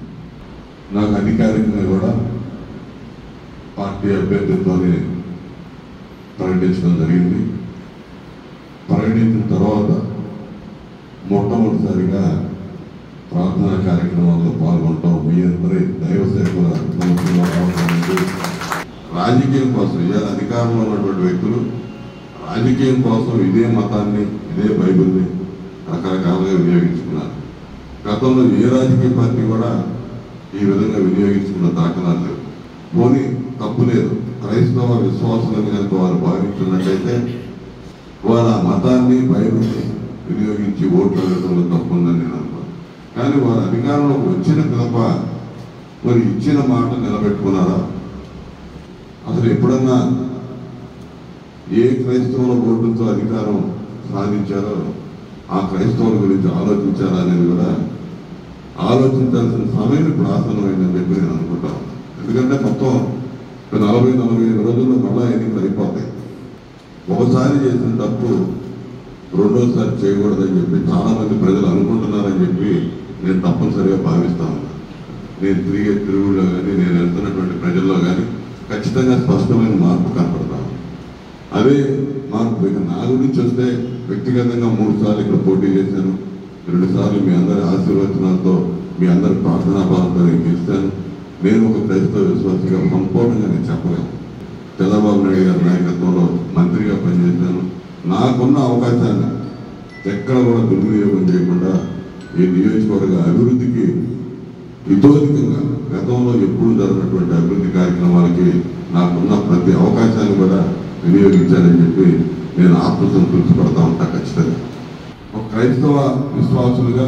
నాకు అధికారికంగా కూడా పార్టీ అభ్యర్థిత్వాన్ని ప్రకటించడం జరిగింది. ప్రకటించిన తర్వాత మొట్టమొదటిసారిగా ప్రార్థనా కార్యక్రమాల్లో పాల్గొనటం మీ అందరి దైవ సేవల రాజకీయం కోసం ఇవాళ అధికారంలో ఉన్నటువంటి వ్యక్తులు రాజకీయం కోసం ఇదే మతాన్ని, ఇదే బైబిల్ని రకరకాలుగా వినియోగించుకున్నారు. గతంలో ఏ రాజకీయ పార్టీ కూడా ఈ విధంగా వినియోగించుకున్న దాఖలాలు లేవు. పోనీ తప్పు లేదు, క్రైస్తవ విశ్వాసులను కనుక వారు భావించున్నట్టయితే వారు ఆ మతాన్ని బైబిల్ని వినియోగించి ఓట్లు అడగడంలో తప్పుందని నేను అనుకోను. కానీ వారు అధికారంలోకి వచ్చిన పిదప మరి ఇచ్చిన మాట నిలబెట్టుకున్నారా? అసలు ఎప్పుడన్నా ఏ క్రైస్తవుల ఓటుతో అధికారం సాధించారో ఆ క్రైస్తవుల గురించి ఆలోచించారా అనేది కూడా ఆలోచించాల్సిన సమయం ఇప్పుడు ఆసన్నమైందని చెప్పి నేను అనుకుంటాను. ఎందుకంటే మొత్తం 40-45 రోజుల్లో మళ్ళా ఎన్నికలు అయిపోతాయి. ఒకసారి చేసిన తప్పు రెండోసారి చేయకూడదని చెప్పి చాలామంది ప్రజలు అనుకుంటున్నారని చెప్పి నేను తప్పనిసరిగా భావిస్తాను. నేను తిరిగే తిరుగులో కానీ నేను వెళ్తున్నటువంటి ప్రజల్లో కానీ ఖచ్చితంగా స్పష్టమైన మార్పు కనపడతాను. అదే మార్పు ఇక నా గురించి వస్తే వ్యక్తిగతంగా 3 సార్లు ఇక్కడ పోటీ చేశాను. 2 సార్లు మీ అందరి ఆశీర్వచనాలతో మీ అందరి ప్రార్థనాభావంతో నేను గెలిచాను. నేను ఒక క్రైస్తవ విశ్వాసిగా సంపూర్ణంగా నేను చెప్పలేను. చంద్రబాబు నాయుడు గారి నాయకత్వంలో మంత్రిగా పనిచేశాను. నాకున్న అవకాశాన్ని ఎక్కడ కూడా దుర్వినియోగం చేయకుండా ఈ నియోజకవర్గ అభివృద్ధికి ఇతోధికంగా గతంలో ఎప్పుడు జరిగినటువంటి అభివృద్ధి కార్యక్రమాలకి నాకున్న ప్రతి అవకాశాన్ని కూడా వినియోగించాలని చెప్పి నేను ఆత్మసంతృప్తి పడతా ఉంటా. ఖచ్చితంగా ఒక క్రైస్తవ విశ్వాసులుగా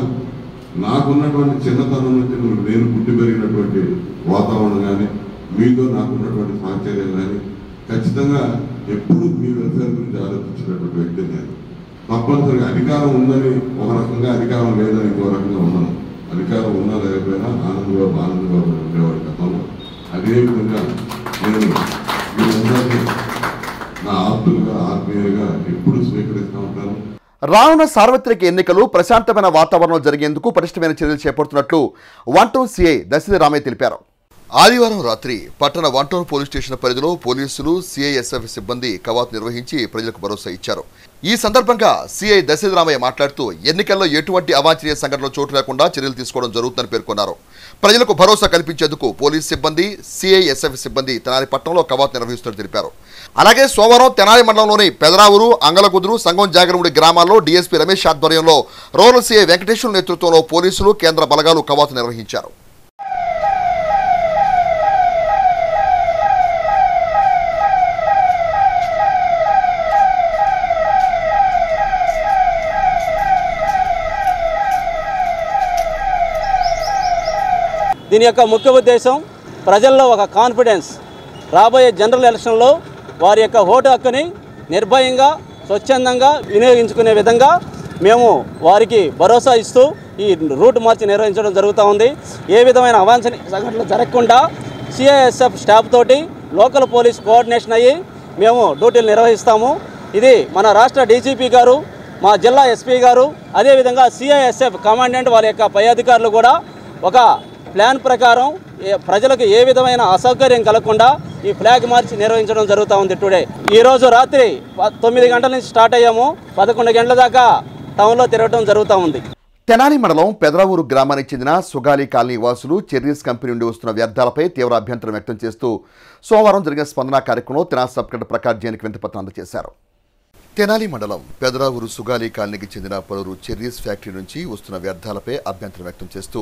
నాకున్నటువంటి చిన్నతనం నుంచి నేను పుట్టి పెరిగినటువంటి వాతావరణం కానీ మీతో నాకున్నటువంటి సాహచర్యం కానీ ఖచ్చితంగా ఎప్పుడు మీ వెల్ఫేర్ గురించి ఆలోచించినటువంటి వ్యక్తి నేను. తప్పనిసరిగా అధికారం ఉందని ఒక రకంగా, అధికారం లేదని ఇంకో రకంగా ఉన్నాను. అధికారం ఉన్నా లేకపోయినా ఆనందంగా ఉండేవాడు గతంలో. అదేవిధంగా నేను మీరందరినీ నా ఆప్తులుగా, ఆత్మీయులుగా ఎప్పుడు స్వీకరిస్తూ ఉంటాను. రానున్న సార్వత్రిక ఎన్నికలు ప్రశాంతమైన వాతావరణంలో జరిగేందుకు పటిష్టమైన చర్యలు చేపడుతున్నట్లు 1 టౌన్ సిఐ దశరథి రామయ్య తెలిపారు. ఆదివారం రాత్రి పట్టణ 1 టౌన్ పోలీస్ స్టేషన్ పరిధిలో పోలీసులు, సిఐఎస్ఎఫ్ సిబ్బంది కవాతు నిర్వహించి ప్రజలకు భరోసా ఇచ్చారు. ఈ సందర్భంగా సిఐ దశరథి రామయ్య మాట్లాడుతూ ఎన్నికల్లో ఎటువంటి అవాంఛనీయ సంఘటనలు చోటు లేకుండా చర్యలు తీసుకోవడం జరుగుతుందని పేర్కొన్నారు. ప్రజలకు భరోసా కల్పించేందుకు పోలీస్ సిబ్బంది, సిఐఎస్ఎఫ్ సిబ్బంది తెనాలి పట్టణంలో కవాతు నిర్వహిస్తున్నట్టు తెలిపారు. అలాగే సోమవారం తెనాలి మండలంలోని పెదరావురు, అంగలకుదురు, సంగం జాగరముడి గ్రామాల్లో డీఎస్పీ రమేష్ ఆధ్వర్యంలో రూరల్ సిఐ వెంకటేశ్వర నేతృత్వంలో పోలీసులు, కేంద్ర బలగాలు కవాతు నిర్వహించారు. దీని యొక్క ముఖ్య ఉద్దేశం ప్రజల్లో ఒక కాన్ఫిడెన్స్, రాబోయే జనరల్ ఎలక్షన్లో వారి యొక్క ఓటు హక్కుని నిర్భయంగా, స్వచ్ఛందంగా వినియోగించుకునే విధంగా మేము వారికి భరోసా ఇస్తూ ఈ రూట్ మార్చి నిర్వహించడం జరుగుతూ ఉంది. ఏ విధమైన అవాంఛనీయ సంఘటనలు జరగకుండా సిఐఎస్ఎఫ్ స్టాఫ్ తోటి లోకల్ పోలీస్ కోఆర్డినేషన్ అయ్యి మేము డ్యూటీలు నిర్వహిస్తాము. ఇది మన రాష్ట్ర డీజీపీ గారు, మా జిల్లా ఎస్పీ గారు, అదేవిధంగా సిఐఎస్ఎఫ్ కమాండెంట్ వాళ్ళ యొక్క పై అధికారులు కూడా ఒక ప్లాన్ ప్రకారం ప్రజలకు ఏ విధమైన అసౌకర్యం కలగకుండా ఈ ఫ్లాగ్ మార్చ్ నిర్వహించడం జరుగుతూ ఉంది. టుడే ఈరోజు రాత్రి 9 గంటల నుంచి స్టార్ట్ అయ్యాము. 11 గంటల దాకా టౌన్లో తిరగడం జరుగుతూ ఉంది. తెనాలి మండలం పెదరావూరు గ్రామానికి చెందిన సుగాలి కాలనీ వాసులు చెర్రీస్ కంపెనీ నుండి వస్తున్న వ్యర్థాలపై తీవ్ర అభ్యంతరం వ్యక్తం చేస్తూ సోమవారం జరిగిన స్పందన కార్యక్రమంలో తెనాలి సబ్ కలెక్టర్ ప్రకాష్ జైన్కి వినతిపత్రం అందజేశారు. తెనాలి మండలం పెదరావూరు సుగాలి కాలనీకి చెందిన పలువురు చెర్రీస్ ఫ్యాక్టరీ నుంచి వస్తున్న వ్యర్థాలపై అభ్యంతరం వ్యక్తం చేస్తూ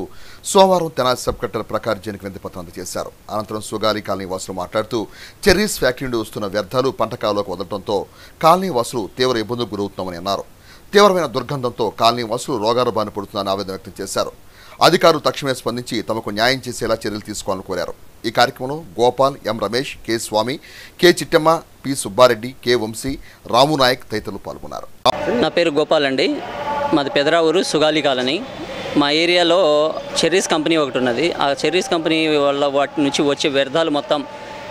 సోమవారం తెనాలి సబ్ కలెక్టర్ ప్రకాష్ జైన్కి వినతిపత్రం అందజేశారు. అనంతరం సుగాలి కాలనీ వాసులు మాట్లాడుతూ చెర్రీస్ ఫ్యాక్టరీ నుండి వస్తున్న వ్యర్థాలు పంట కాలువలోకి వదలడంతో కాలనీ వాసులు తీవ్ర ఇబ్బందులకు గురవుతున్నామని అన్నారు. తీవ్రమైన దుర్గంధంతో కాలనీ వాసులు రోగాల బారిన పడుతున్నారని ఆవేదన వ్యక్తం చేశారు. అధికారులు తక్షణమే స్పందించి తమకు న్యాయం చేసేలా చర్యలు తీసుకోవాలని కోరారు. ఈ కార్యక్రమంలో Gopal, M Ramesh, K Swami, K Chittamma, P Subbareddy, K Vamsi, Ramu Naik తదితరులు పాల్గొన్నారు. నా పేరు గోపాల్ అండి. మాది పెదరావూరు సుగాలి కాలనీ. మా ఏరియాలో చెర్రీస్ కంపెనీ ఒకటి ఉన్నది. ఆ చెర్రీస్ కంపెనీ వల్ల వాటి నుంచి వచ్చే వ్యర్థాలు మొత్తం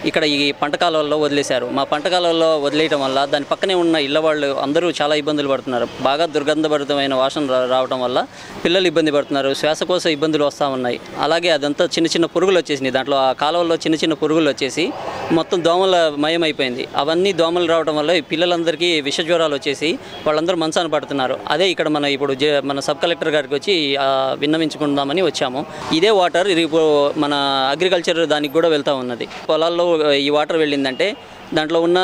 ఇక్కడ ఈ పంట కాలువల్లో వదిలేశారు. మా పంట కాలువల్లో వదిలేయటం వల్ల దాని పక్కనే ఉన్న ఇళ్ళ వాళ్ళు అందరూ చాలా ఇబ్బందులు పడుతున్నారు. బాగా దుర్గంధభరితమైన వాసన రావడం వల్ల పిల్లలు ఇబ్బంది పడుతున్నారు. శ్వాసకోశ ఇబ్బందులు వస్తూ ఉన్నాయి. అలాగే అదంతా చిన్న చిన్న పురుగులు వచ్చేసినాయి. దాంట్లో ఆ కాలువల్లో చిన్న చిన్న పురుగులు వచ్చేసి మొత్తం దోమల మయమైపోయింది. అవన్నీ దోమలు రావడం వల్ల పిల్లలందరికీ విష జ్వరాలు వచ్చేసి వాళ్ళందరూ మంచాన పడుతున్నారు. అదే ఇక్కడ మన సబ్ కలెక్టర్ గారికి వచ్చి విన్నవించుకుందామని వచ్చాము. ఇదే వాటర్ ఇప్పుడు మన అగ్రికల్చర్ దానికి కూడా వెళ్తూ ఉన్నది. పొలాల్లో ఈ వాటర్ వెళ్ళిందంటే దాంట్లో ఉన్న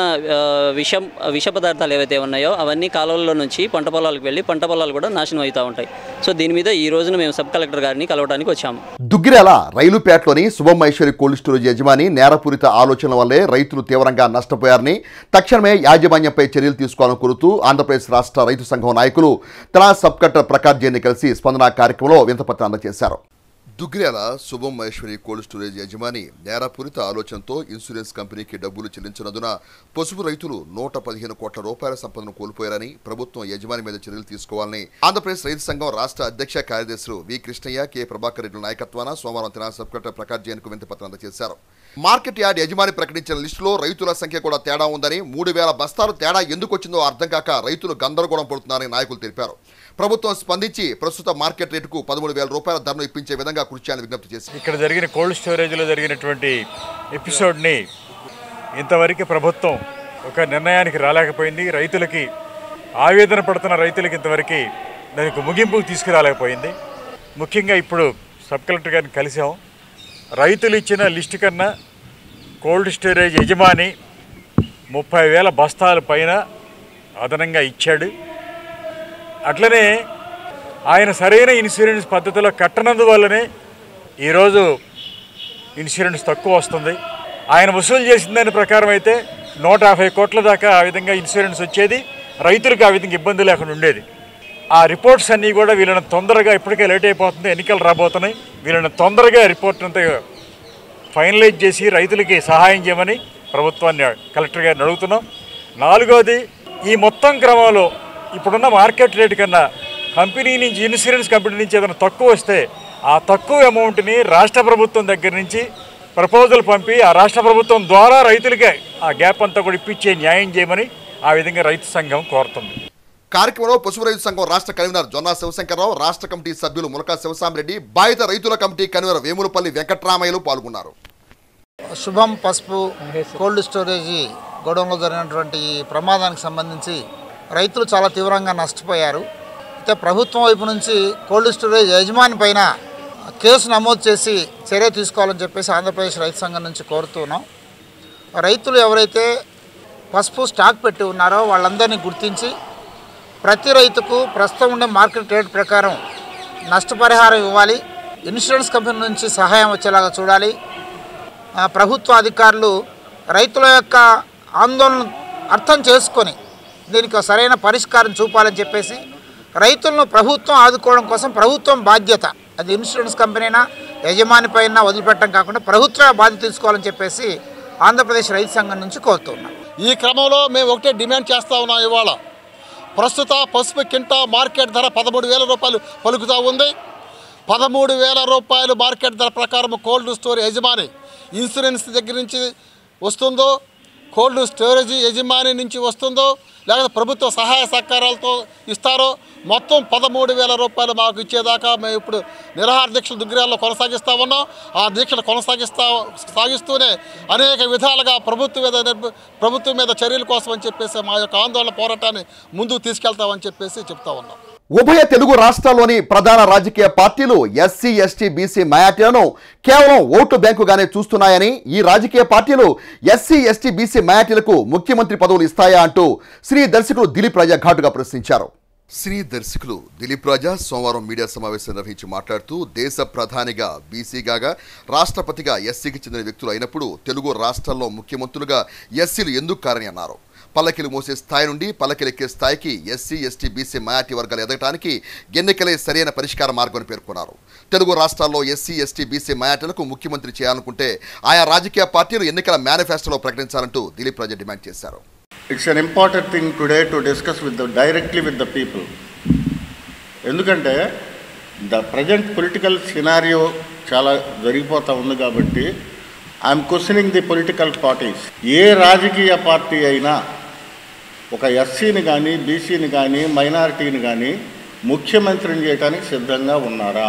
విష పదార్థాలు ఏవైతే ఉన్నాయో అవన్నీ కాలువల్లో నుంచి పంట పొలాలకు వెళ్ళి పంట పొలాలు కూడా నాశనం అవుతూ ఉంటాయి. సో దీని మీద ఈ రోజున మేము సబ్ కలెక్టర్ గారిని కలవడానికి వచ్చాము. దుగ్గిరాల రైలుపేటలోని శుభం ఐశ్వరి కోల్డ్ స్టోరేజ్ యజమాని నేరపూరిత ఆలోచనల వల్లే రైతులు తీవ్రంగా నష్టపోయారని తక్షణమే యాజమాన్యంపై చర్యలు తీసుకోవాలని కోరుతూ ఆంధ్రప్రదేశ్ రాష్ట్ర రైతు సంఘం నాయకులు తన సబ్ కలెక్టర్ ప్రకాష్ జైన్ని కలిసి స్పందన కార్యక్రమంలో వినతిపత్రం అందజేశారు. దుగ్గిరాల శుభం ఐశ్వరి కోల్డ్ స్టోరేజ్ యజమాని నేరపూరిత ఆలోచనతో ఇన్సూరెన్స్ కంపెనీకి డబ్బులు చెల్లించినందున పసుపు రైతులు 115 కోట్ల రూపాయల సంపదను కోల్పోయారని ప్రభుత్వం యజమాని మీద చర్యలు తీసుకోవాలని ఆంధ్రప్రదేశ్ రైతు సంఘం రాష్ట్ర అధ్యక్ష కార్యదర్శులు వి కృష్ణయ్య, కె ప్రభాకర్ రెడ్డి నాయకత్వాన సోమవారం తెలంగాణ సబ్ కలెక్టర్ ప్రకాష్ జైన్కు వినతిపత్రం అందజేశారు. మార్కెట్ యార్డ్ యజమాని ప్రకటించిన లిస్టులో రైతుల సంఖ్య కూడా తేడా ఉందని, 3000 బస్తాలు తేడా ఎందుకు వచ్చిందో అర్థం కాక రైతులు గందరగోళం పడుతున్నారని నాయకులు తెలిపారు. ప్రభుత్వం స్పందించి ప్రస్తుత మార్కెట్ రేటుకు 13,000 రూపాయల ధరను ఇప్పించే విధంగా కృషి చేయాలని విజ్ఞప్తి చేశారు. ఇక్కడ జరిగిన కోల్డ్ స్టోరేజ్లో జరిగినటువంటి ఎపిసోడ్ని ఇంతవరకు ప్రభుత్వం ఒక నిర్ణయానికి రాలేకపోయింది. రైతులకి ఆవేదన పడుతున్న రైతులకి ఇంతవరకు దానికి ముగింపుకు తీసుకురాలేకపోయింది. ముఖ్యంగా ఇప్పుడు సబ్ కలెక్టర్ గారిని కలిసాం. రైతులు ఇచ్చిన లిస్టు కన్నా కోల్డ్ స్టోరేజ్ యజమాని 30,000 బస్తాల పైన అదనంగా ఇచ్చాడు. అట్లనే ఆయన సరైన ఇన్సూరెన్స్ పద్ధతిలో కట్టనందువల్లనే ఈరోజు ఇన్సూరెన్స్ తక్కువ వస్తుంది. ఆయన వసూలు చేసిన దాని ప్రకారం అయితే 150 కోట్ల దాకా ఆ విధంగా ఇన్సూరెన్స్ వచ్చేది, రైతులకు ఆ విధంగా ఇబ్బంది లేకుండా ఉండేది. ఆ రిపోర్ట్స్ అన్నీ కూడా వీళ్ళని తొందరగా, ఇప్పటికే లేట్ అయిపోతుంది, ఎన్నికలు రాబోతున్నాయి, వీళ్ళని తొందరగా రిపోర్ట్ అంతా ఫైనలైజ్ చేసి రైతులకి సహాయం చేయమని ప్రభుత్వాన్ని కలెక్టర్ గారిని అడుగుతున్నాం. 4వది, ఈ మొత్తం క్రమంలో ఇప్పుడున్న మార్కెట్ రేటు కన్నా కంపెనీ నుంచి, ఇన్సూరెన్స్ కంపెనీ నుంచి ఏదైనా తక్కువ వస్తే ఆ తక్కువ అమౌంట్ని రాష్ట్ర ప్రభుత్వం దగ్గర నుంచి ప్రపోజల్ పంపి ఆ రాష్ట్ర ప్రభుత్వం ద్వారా రైతులకే ఆ గ్యాప్ అంతా కూడా ఇప్పించే న్యాయం చేయమని ఆ విధంగా రైతు సంఘం కోరుతుంది. కార్యక్రమంలో పశువు రైతు సంఘం రాష్ట్ర కన్వీనర్ జొన్నా శివశంకర్రావు, రాష్ట్ర కమిటీ సభ్యులు ములకా శివసామిరెడ్డి, బాధిత రైతుల కమిటీ కన్వీనర్ వేములపల్లి వెంకట్రామయ్యలు పాల్గొన్నారు. శుభం పసుపు కోల్డ్ స్టోరేజీ గొడవలో జరిగినటువంటి ఈ ప్రమాదానికి సంబంధించి రైతులు చాలా తీవ్రంగా నష్టపోయారు. అయితే ప్రభుత్వం వైపు నుంచి కోల్డ్ స్టోరేజ్ యజమాని పైన కేసు నమోదు చేసి చర్య తీసుకోవాలని చెప్పేసి ఆంధ్రప్రదేశ్ రైతు సంఘం నుంచి కోరుతున్నాం. రైతులు ఎవరైతే పసుపు స్టాక్ పెట్టి ఉన్నారో వాళ్ళందరినీ గుర్తించి ప్రతి రైతుకు ప్రస్తుతం ఉండే మార్కెట్ రేట్ ప్రకారం నష్టపరిహారం ఇవ్వాలి. ఇన్సూరెన్స్ కంపెనీ నుంచి సహాయం వచ్చేలాగా చూడాలి. ప్రభుత్వ అధికారులు రైతుల యొక్క ఆందోళన అర్థం చేసుకొని దీనికి సరైన పరిష్కారం చూపాలని చెప్పేసి రైతులను ప్రభుత్వం ఆదుకోవడం కోసం ప్రభుత్వం బాధ్యత, అది ఇన్సూరెన్స్ కంపెనీనా యజమాని పైన వదిలిపెట్టడం కాకుండా ప్రభుత్వ బాధ్యత తీసుకోవాలని చెప్పేసి ఆంధ్రప్రదేశ్ రైతు సంఘం నుంచి కోరుతున్నాం. ఈ క్రమంలో మేము ఒకటే డిమాండ్ చేస్తూ ఉన్నాం. ఇవాళ ప్రస్తుత పసుపు కింటా మార్కెట్ ధర 13,000 రూపాయలు పలుకుతూ ఉంది. 13,000 రూపాయలు మార్కెట్ ధర ప్రకారం కోల్డ్ స్టోరేజ్ యజమాని ఇన్సూరెన్స్ దగ్గర నుంచి వస్తుందో, కోల్డ్ స్టోరేజ్ యజమాని నుంచి వస్తుందో, లేకపోతే ప్రభుత్వ సహాయ సహకారాలతో ఇస్తారో, మొత్తం 13,000 రూపాయలు మాకు ఇచ్చేదాకా మేము ఇప్పుడు నిరాహార దీక్షలు దుగ్గిరాల్లో కొనసాగిస్తూ ఉన్నాం. ఆ దీక్షలు సాగిస్తూనే అనేక విధాలుగా ప్రభుత్వం మీద చర్యల కోసం అని చెప్పేసి మా యొక్క ఆందోళన పోరాటాన్ని ముందుకు తీసుకెళ్తామని చెప్పేసి చెప్తా ఉన్నాం. ఉభయ తెలుగు రాష్ట్రాల్లోని ప్రధాన రాజకీయ పార్టీలు ఎస్సీ, ఎస్టీ, బీసీ మైనార్టీలను కేవలం ఓటు బ్యాంకుగానే చూస్తున్నాయని, ఈ రాజకీయ పార్టీలు ఎస్సీ, ఎస్టీ, బీసీ మైనార్టీలకు ముఖ్యమంత్రి పదవులు ఇస్తాయా అంటూ సినీ దర్శకులు దిలీప్ రాజా ఘాటుగా ప్రశ్నించారు. సినీ దర్శకులు దిలీప్ రాజా సోమవారం మీడియా సమావేశం నిర్వహించి మాట్లాడుతూ, దేశ ప్రధానిగా బీసీగా, రాష్ట్రపతిగా ఎస్సీకి చెందిన వ్యక్తులు అయినప్పుడు తెలుగు రాష్ట్రాల్లో ముఖ్యమంత్రులుగా ఎస్సీలు ఎందుకు కారని అన్నారు. పల్లకిలు మోసే స్థాయి నుండి పల్లకిలెక్కే స్థాయికి ఎస్సీ, ఎస్టీ, బీసీ మైనార్టీ వర్గాలు ఎదగటానికి ఎన్నికలే సరైన పరిష్కార మార్గం పేర్కొన్నారు. తెలుగు రాష్ట్రాల్లో ఎస్సీ, ఎస్టీ, బీసీ మైనార్టీలకు ముఖ్యమంత్రి చేయాలనుకుంటే ఆయా రాజకీయ పార్టీలు ఎన్నికల మేనిఫెస్టోలో ప్రకటించాలంటూ దిలీప్ రాజా డిమాండ్ చేశారు. It's an important thing today to discuss directly with the people. ఎందుకంటే the present political scenario చాలా జరిగిపోతూ ఉంది కాబట్టి I'm questioning the political parties. ఏ రాజకీయ పార్టీ అయినా ఒక ఎస్సీని కానీ, బీసీని కానీ, మైనారిటీని కానీ ముఖ్యమంత్రిని చేయడానికి సిద్ధంగా ఉన్నారా?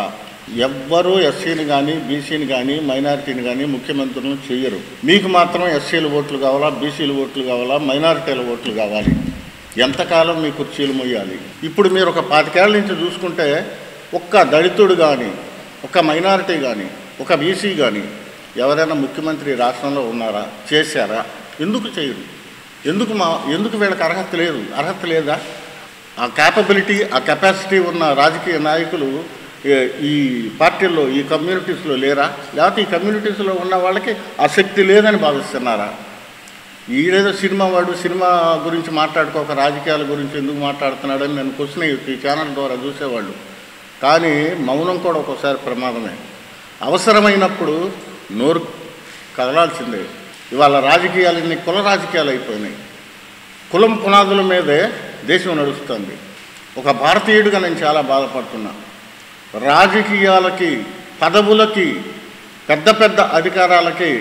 ఎవ్వరూ ఎస్సీని కానీ, బీసీని కానీ, మైనారిటీని కానీ ముఖ్యమంత్రులను చేయరు. మీకు మాత్రం ఎస్సీల ఓట్లు కావాలా, బీసీల ఓట్లు కావాలా, మైనారిటీల ఓట్లు కావాలి. ఎంతకాలం మీ కుర్చీలు మొయ్యాలి? ఇప్పుడు మీరు ఒక 25 ఏళ్ళ నుంచి చూసుకుంటే ఒక్క దళితుడు కానీ, ఒక మైనారిటీ కానీ, ఒక బీసీ కానీ ఎవరైనా ముఖ్యమంత్రి రాష్ట్రంలో ఉన్నారా? చేశారా? ఎందుకు చేయరు? ఎందుకు వీళ్ళకి అర్హత లేదా? ఆ క్యాపబిలిటీ, ఆ కెపాసిటీ ఉన్న రాజకీయ నాయకులు ఈ పార్టీల్లో, ఈ కమ్యూనిటీస్లో లేరా? లేకపోతే ఈ కమ్యూనిటీస్లో ఉన్న వాళ్ళకి ఆ శక్తి లేదని భావిస్తున్నారా? ఈడేదో సినిమా గురించి మాట్లాడుకోక రాజకీయాల గురించి ఎందుకు మాట్లాడుతున్నాడని నేను క్వశ్చన్ ఈ ఛానల్ ద్వారా చూసేవాళ్ళు. కానీ మౌనం కూడా ఒక్కోసారి ప్రమాదమే. అవసరమైనప్పుడు నోరు కదలాల్సిందే. ఇవాళ రాజకీయాలన్నీ కుల రాజకీయాలు అయిపోయినాయి. కులం పునాదుల మీదే దేశం నడుస్తుంది. ఒక భారతీయుడిగా నేను చాలా బాధపడుతున్నా. రాజకీయాలకి, పదవులకి, పెద్ద అధికారాలకి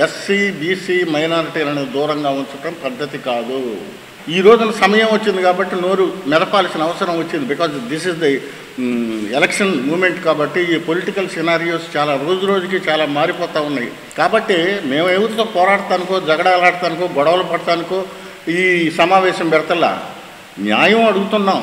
ఎస్సీ, బీసీ, మైనారిటీలను దూరంగా ఉంచడం పద్ధతి కాదు. ఈ రోజున సమయం వచ్చింది కాబట్టి నోరు మెదపాల్సిన అవసరం వచ్చింది. Because this is the election moment. కాబట్టి ఈ పొలిటికల్ సినారియోస్ చాలా రోజుకి చాలా మారిపోతూ ఉన్నాయి. కాబట్టి మేము ఎవరితో పోరాడటానికో, జగడాలాడటానికో, గొడవలు పడటానికో ఈ సమావేశం పెడతలా. న్యాయం అడుగుతున్నాం.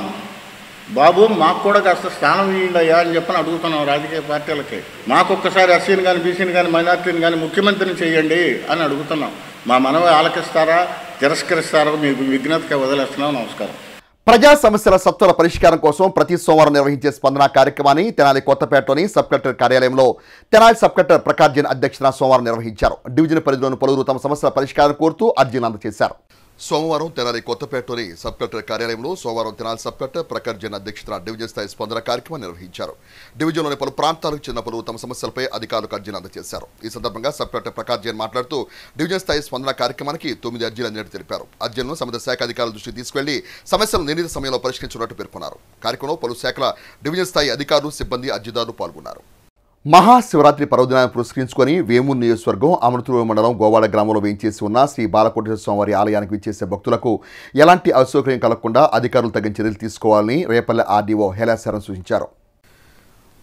బాబు మాకు కూడా కాస్త స్థానం ఇయ్యండియా అని చెప్పని అడుగుతున్నాం రాజకీయ పార్టీలకి. మాకు ఒక్కసారి ఎస్సీని కానీ, బీసీని కానీ, మైనార్టీని కానీ ముఖ్యమంత్రిని చేయండి అని అడుగుతున్నాం. మా మనవి ఆలకిస్తారా, తిరస్కరిస్తారో మీకు విజ్ఞతగా వదిలేస్తున్నాం. నమస్కారం. ప్రజా సమస్యల సత్వర పరిష్కారం కోసం ప్రతి సోమవారం నిర్వహించే స్పందన కార్యక్రమాన్ని తెనాలి కొత్తపేటలోని సబ్ కలెక్టర్ కార్యాలయంలో తెనాలి సబ్ కలెక్టర్ ప్రకాష్ జైన్ అధ్యక్షతన సోమవారం నిర్వహించారు. డివిజన్ పరిధిలోని పలువురు తమ సమస్యల పరిష్కారం కోరుతూ అర్జీలు అందజేశారు. సోమవారం తెనాలి కొత్తపేటలోని సబ్ కలెక్టర్ కార్యాలయంలో సోమవారం తెనాలి సబ్ కలెక్టర్ ప్రకాష్ జైన్ అధ్యక్షతన డివిజన్ స్థాయి స్పందన కార్యక్రమం నిర్వహించారు. డివిజన్లోని పలు ప్రాంతాలకు చెందిన పలువురు తమ సమస్యలపై అధికారులకు అర్జీలు అందజేశారు. ఈ సందర్భంగా సబ్ కలెక్టర్ ప్రకాష్ జైన్ మాట్లాడుతూ డివిజన్ స్థాయి స్పందన కార్యక్రమానికి 9 అర్జీలు అందినట్టు తెలిపారు. అర్జీలను సంబంధిత శాఖ అధికారుల దృష్టికి తీసుకెళ్లి సమస్యలను నిర్ణీత సమయంలో పరిష్కరించినట్టు పేర్కొన్నారు. కార్యక్రమంలో పలు శాఖల డివిజన్ స్థాయి అధికారులు, సిబ్బంది, అర్జీదారులు పాల్గొన్నారు. మహాశివరాత్రి పర్వదినాన్ని పురస్కరించుకొని వేమూరు నియోజకవర్గం అమృతూరు మండలం గోవాడ గ్రామంలో వేయించేసి ఉన్న శ్రీ బాలకోటేశ్వర స్వామివారి ఆలయానికి విచ్చేసే భక్తులకు ఎలాంటి అసౌకర్యం కలగకుండా అధికారులు తగిన చర్యలు తీసుకోవాలని రేపల్లె ఆర్డీఓ హేలాశరణ్ సూచించారు.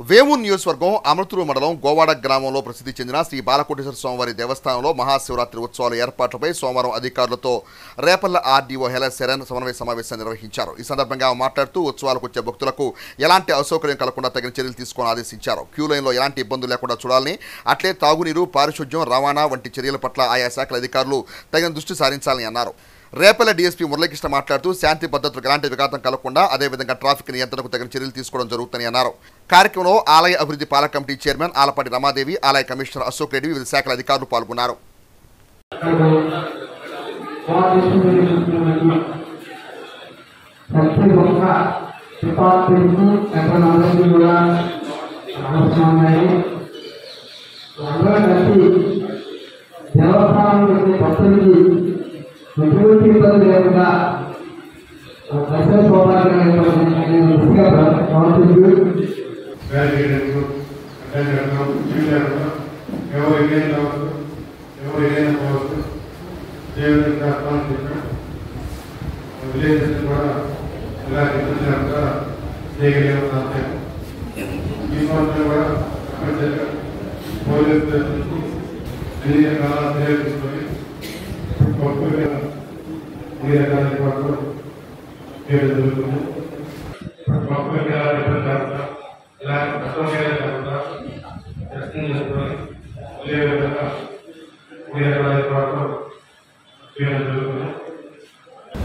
వేమూరు నియోజకవర్గం అమృతూరు మండలం గోవాడ గ్రామంలో ప్రసిద్ధి చెందిన శ్రీ బాలకోటేశ్వర స్వామివారి దేవస్థానంలో మహాశివరాత్రి ఉత్సవాల ఏర్పాట్లపై సోమవారం అధికారులతో రేపల్ల ఆర్డీఓ హేలాశరణ్ సమన్వయ సమావేశాన్ని నిర్వహించారు. ఈ సందర్భంగా మాట్లాడుతూ ఉత్సవాలకు వచ్చే భక్తులకు ఎలాంటి అసౌకర్యం కలగకుండా తగిన చర్యలు తీసుకొని ఆదేశించారు. క్యూ లైన్లో ఎలాంటి ఇబ్బందులు లేకుండా చూడాలని, అట్లే తాగునీరు, పారిశుధ్యం, రవాణా వంటి చర్యల పట్ల ఆయా శాఖల అధికారులు తగిన దృష్టి సారించాలని అన్నారు. రేపల్లె డీఎస్పీ మురళీకృష్ణ మాట్లాడుతూ శాంతి భద్రతలకు ఎలాంటి విఘాతం కలగకుండా అదేవిధంగా ట్రాఫిక్ నియంత్రణకు తగిన చర్యలు తీసుకోవడం జరుగుతుందని అన్నారు. కార్యక్రమంలో ఆలయ అభివృద్ధి పాలక కమిటీ చైర్మన్ ఆలపాటి రమాదేవి, ఆలయ కమిషనర్ అశోక్ రెడ్డి, వివిధ శాఖల అధికారులు పాల్గొన్నారు. ఎటువంటి ఇబ్బంది లేకుండా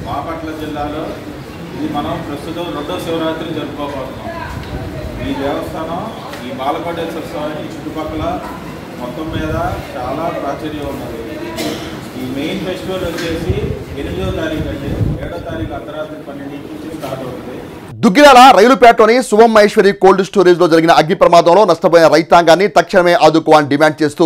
బాపట్ల జిల్లాలో ఇది మనం ప్రస్తుతం 2వ శివరాత్రి జరుపుకోబోతున్నాం. ఈ దేవస్థానం, ఈ బాలకోటేశ్వర స్వామి చుట్టుపక్కల మొత్తం మీద చాలా ప్రాచుర్యం ఉన్నది. ఈ మెయిన్ ఫెస్టివల్ వచ్చేసి 8వ తారీఖు అంటే 7వ తారీఖు అర్ధరాత్రి 12 నుంచి స్టార్ట్ అవుతుంది. దుగ్గిరాల రైలుపేటలోని శుభం మహేశ్వరి కోల్డ్ స్టోరేజ్లో జరిగిన అగ్ని ప్రమాదంలో నష్టపోయిన రైతాంగాన్ని తక్షణమే ఆదుకోవాలని డిమాండ్ చేస్తూ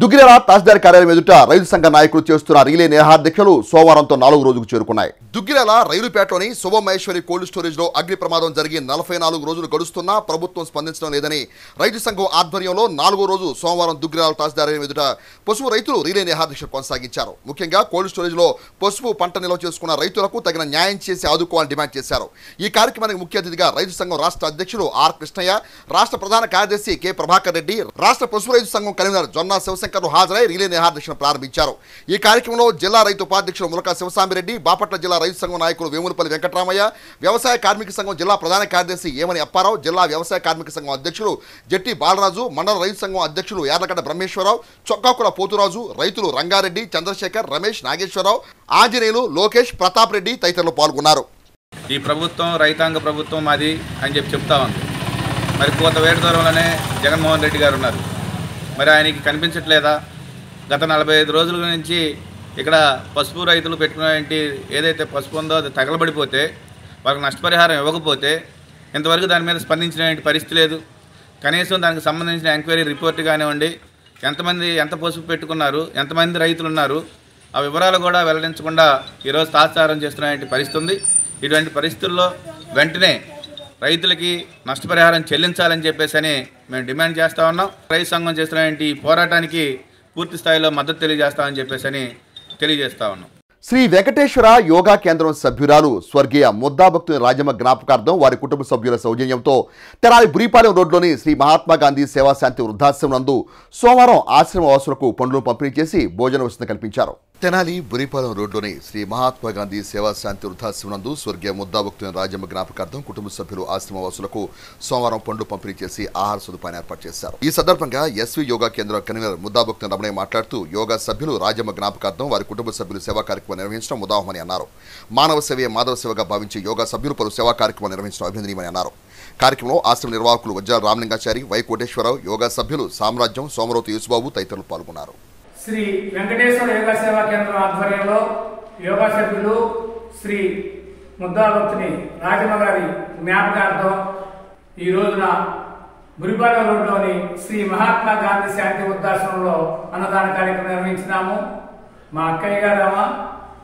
దుగ్గిరాల తహసీల్దార్ కార్యాలయం ఎదుట రైతు సంఘ నాయకులు చేస్తున్న రిలే నిరాహారదీక్షలు సోమవారంతో 4వ రోజుకు చేరుకున్నాయి. దుగ్గిరాల రైలుపేటలోని శుభం మహేశ్వరి కోల్డ్ స్టోరేజ్లో అగ్ని ప్రమాదం జరిగి 44 రోజులు గడుస్తున్నా ప్రభుత్వం స్పందించడం లేదని రైతు సంఘం ఆధ్వర్యంలో 4వ రోజు సోమవారం దుగ్గిరాల తహసీల్దార్ ఎదుట పసుపు రైతులు రిలే నిరాహారదీక్ష కొనసాగించారు. ముఖ్యంగా కోల్డ్ స్టోరేజ్లో పసుపు పంట నిల్వ చేసుకున్న రైతులకు తగిన న్యాయం చేసి ఆదుకోవాలని డిమాండ్ చేశారు. ఈ కార్యక్రమానికి కార్యక్రమానికి ముఖ్య అతిథిగా రైతు సంఘం రాష్ట్ర అధ్యక్షులు ఆర్ కృష్ణయ్య, రాష్ట్ర ప్రధాన కార్యదర్శి కె ప్రభాకర్ రెడ్డి, రాష్ట్ర పశు రైతు సంఘం కన్వీనర్ జొన్నా శివశంకర్ హాజరై రిలే నిరాహారదీక్షను ప్రారంభించారు. ఈ కార్యక్రమంలో జిల్లా రైతు ఉపాధ్యక్షులు ములకా శివసామిరెడ్డి, బాపట్ల జిల్లా రైతు సంఘం నాయకులు వేములపల్లి వెంకటరామయ్య, వ్యవసాయ కార్మిక సంఘం జిల్లా ప్రధాన కార్యదర్శి ఏమని అప్పారావు, జిల్లా వ్యవసాయ కార్మిక సంఘం అధ్యక్షులు జట్టి బాలరాజు, మండల రైతు సంఘం అధ్యక్షులు యార్లగడ్డ బ్రహ్మేశ్వరరావు, చొక్కాకుల పోతురాజు, రైతులు రంగారెడ్డి, చంద్రశేఖర్, రమేష్, నాగేశ్వరరావు, ఆంజనేయులు, లోకేష్, ప్రతాప్ రెడ్డి తదితరులు పాల్గొన్నారు. ఈ ప్రభుత్వం రైతాంగ ప్రభుత్వం మాది అని చెప్తా ఉంది. మరి కోత వేడి దూరంలోనే జగన్మోహన్ రెడ్డి గారు ఉన్నారు. మరి ఆయనకి కనిపించట్లేదా? గత 45 రోజుల నుంచి ఇక్కడ పసుపు రైతులు పెట్టుకునేంటి ఏదైతే పసుపు ఉందో అది తగలబడిపోతే వాళ్ళకి నష్టపరిహారం ఇవ్వకపోతే ఇంతవరకు దాని మీద స్పందించిన పరిస్థితి లేదు. కనీసం దానికి సంబంధించిన ఎంక్వైరీ రిపోర్ట్ కానివ్వండి, ఎంతమంది ఎంత పసుపు పెట్టుకున్నారు, ఎంతమంది రైతులు ఉన్నారు, ఆ వివరాలు కూడా వెల్లడించకుండా ఈరోజు తాత్సారం చేస్తున్న పరిస్థితి ఉంది. ఇటువంటి పరిస్థితుల్లో వెంటనే రైతులకి నష్టపరిహారం చెల్లించాలని చెప్పేసి మేము డిమాండ్ చేస్తూ ఉన్నాం. రైతు సంఘం చేస్తున్న ఈ పోరాటానికి పూర్తి స్థాయిలో మద్దతు తెలియజేస్తామని చెప్పేసి తెలియజేస్తా ఉన్నాం. శ్రీ వెంకటేశ్వర యోగా కేంద్రం సభ్యురాలు స్వర్గీయ ముద్దాభక్తుని రాజమ్మ జ్ఞాపకార్థం వారి కుటుంబ సభ్యుల సౌజన్యంతో తెనాలి బురిపాలెం రోడ్లోని శ్రీ మహాత్మా గాంధీ సేవాశాంతి వృద్ధాశ్రమం నందు సోమవారం ఆశ్రమవాసులకు పండ్లు పంపిణీ చేసి భోజన వసతి కల్పించారు. తెనాలి బురిపాలెం రోడ్లోని శ్రీ మహాత్మా గాంధీ సేవాశాంతి వృద్ధాశ్రమం నందు స్వర్గీయ ముద్దాభక్తుని రాజమ్మ జ్ఞాపకార్థం కుటుంబ సభ్యులు ఆశ్రమవాసులకు సోమవారం పండ్లు పంపిణీ చేసి ఆహార సదుపాయాన్ని ఏర్పాటు చేశారు. ఈ సందర్భంగా ఎస్వి యోగా కేంద్రం కన్వీనర్ ముద్దాభక్తుని రమణయ్య మాట్లాడుతూ యోగా సభ్యులు రాజమ్మ జ్ఞాపకార్థం వారి కుటుంబ సభ్యులు సేవా కార్యక్రమం నిర్వహించడం ఉదాహమని అన్నారు. మానవ సేవే మాధవ సేవగా భావించి యోగా సభ్యులు పలు సేవా కార్యక్రమం నిర్వహించడం అభినందనీయమని అన్నారు. కార్యక్రమంలో ఆశ్రమ నిర్వాహకులు వజ్రాల రామలింగాచారి, వై కోటేశ్వరరావు, యోగా సభ్యులు సామ్రాజ్యం, సోమరౌతు యేసుబాబు తదితరులు పాల్గొన్నారు. శ్రీ వెంకటేశ్వర యోగా సేవా కేంద్రం ఆధ్వర్యంలో యోగా సభ్యులు శ్రీ ముద్దాభక్తుని రాజమ్మ గారి జ్ఞాపకార్థం ఈ రోజున బురిపాలెం రోడ్లోని శ్రీ మహాత్మా గాంధీ శాంతి వృద్ధాశ్రమంలో అన్నదాన కార్యక్రమం నిర్వహించినాము. మా అక్కయ్య గారమ్మ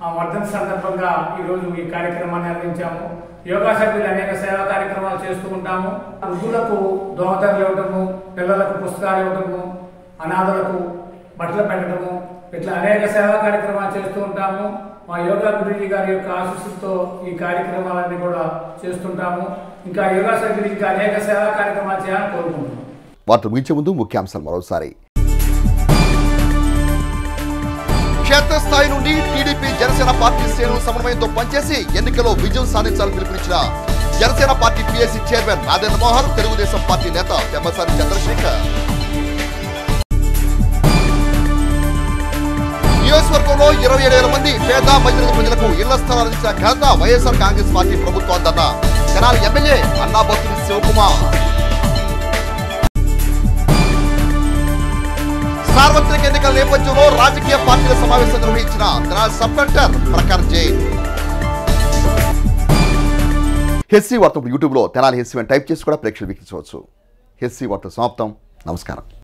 ఆ వర్ధన సందర్భంగా ఈరోజు ఈ కార్యక్రమాన్ని నిర్వహించాము. యోగా సభ్యులు అనేక సేవా కార్యక్రమాలు చేస్తూ ఉంటాము. వృద్ధులకు దోమతెరలు ఇవ్వటము, పిల్లలకు పుస్తకాలు ఇవ్వటము, అనాథలకు బట్టలు పెట్టడము, ఇట్లా అనేక సేవా కార్యక్రమాలు చేస్తూ ఉంటాము. మా యోగా గురుజీ గారి యొక్క ఆశీస్సులతో ఈ కార్యక్రమాలన్నీ కూడా చేస్తుంటాము. ఇంకా యోగా సభ్యులు ఇంకా అనేక సేవా కార్యక్రమాలు చేయాలని కోరుకుంటున్నాం. వార్తలు ముగించే ముందు ముఖ్యాంశాలు మరోసారి. క్షేత్రస్థాయి నుండి టీడీపీ జనసేన పార్టీ శ్రేణుల సమన్వయంతో పనిచేసి ఎన్నికల్లో విజయం సాధించాలని పిలుపునిచ్చిన Janasena party PSC chairman Nadendra Mohan, Telugu Desam party నేత పెమ్మసాని చంద్రశేఖర్. నియోజకవర్గంలో 27,000 మంది పేద మధ్యతరగతి ప్రజలకు ఇళ్ల స్థలాలు ఇచ్చిన ఘనత వైఎస్ఆర్ కాంగ్రెస్ పార్టీ ప్రభుత్వానిదన్న తెనాలి ఎమ్మెల్యే అన్నాబత్తుని శివకుమార్. సార్వత్రిక ఎన్నికల నేపథ్యంలో రాజకీయ పార్టీల సమావేశం నిర్వహించిన Tenali sub collector Prakash Jain. Hessey వార్తలు యూట్యూబ్లో తెనాలి హెస్సీ అని టైప్ చేసి కూడా ప్రేక్షకులు వీక్షించవచ్చు. హెస్సీ వార్తలు సమాప్తం. నమస్కారం.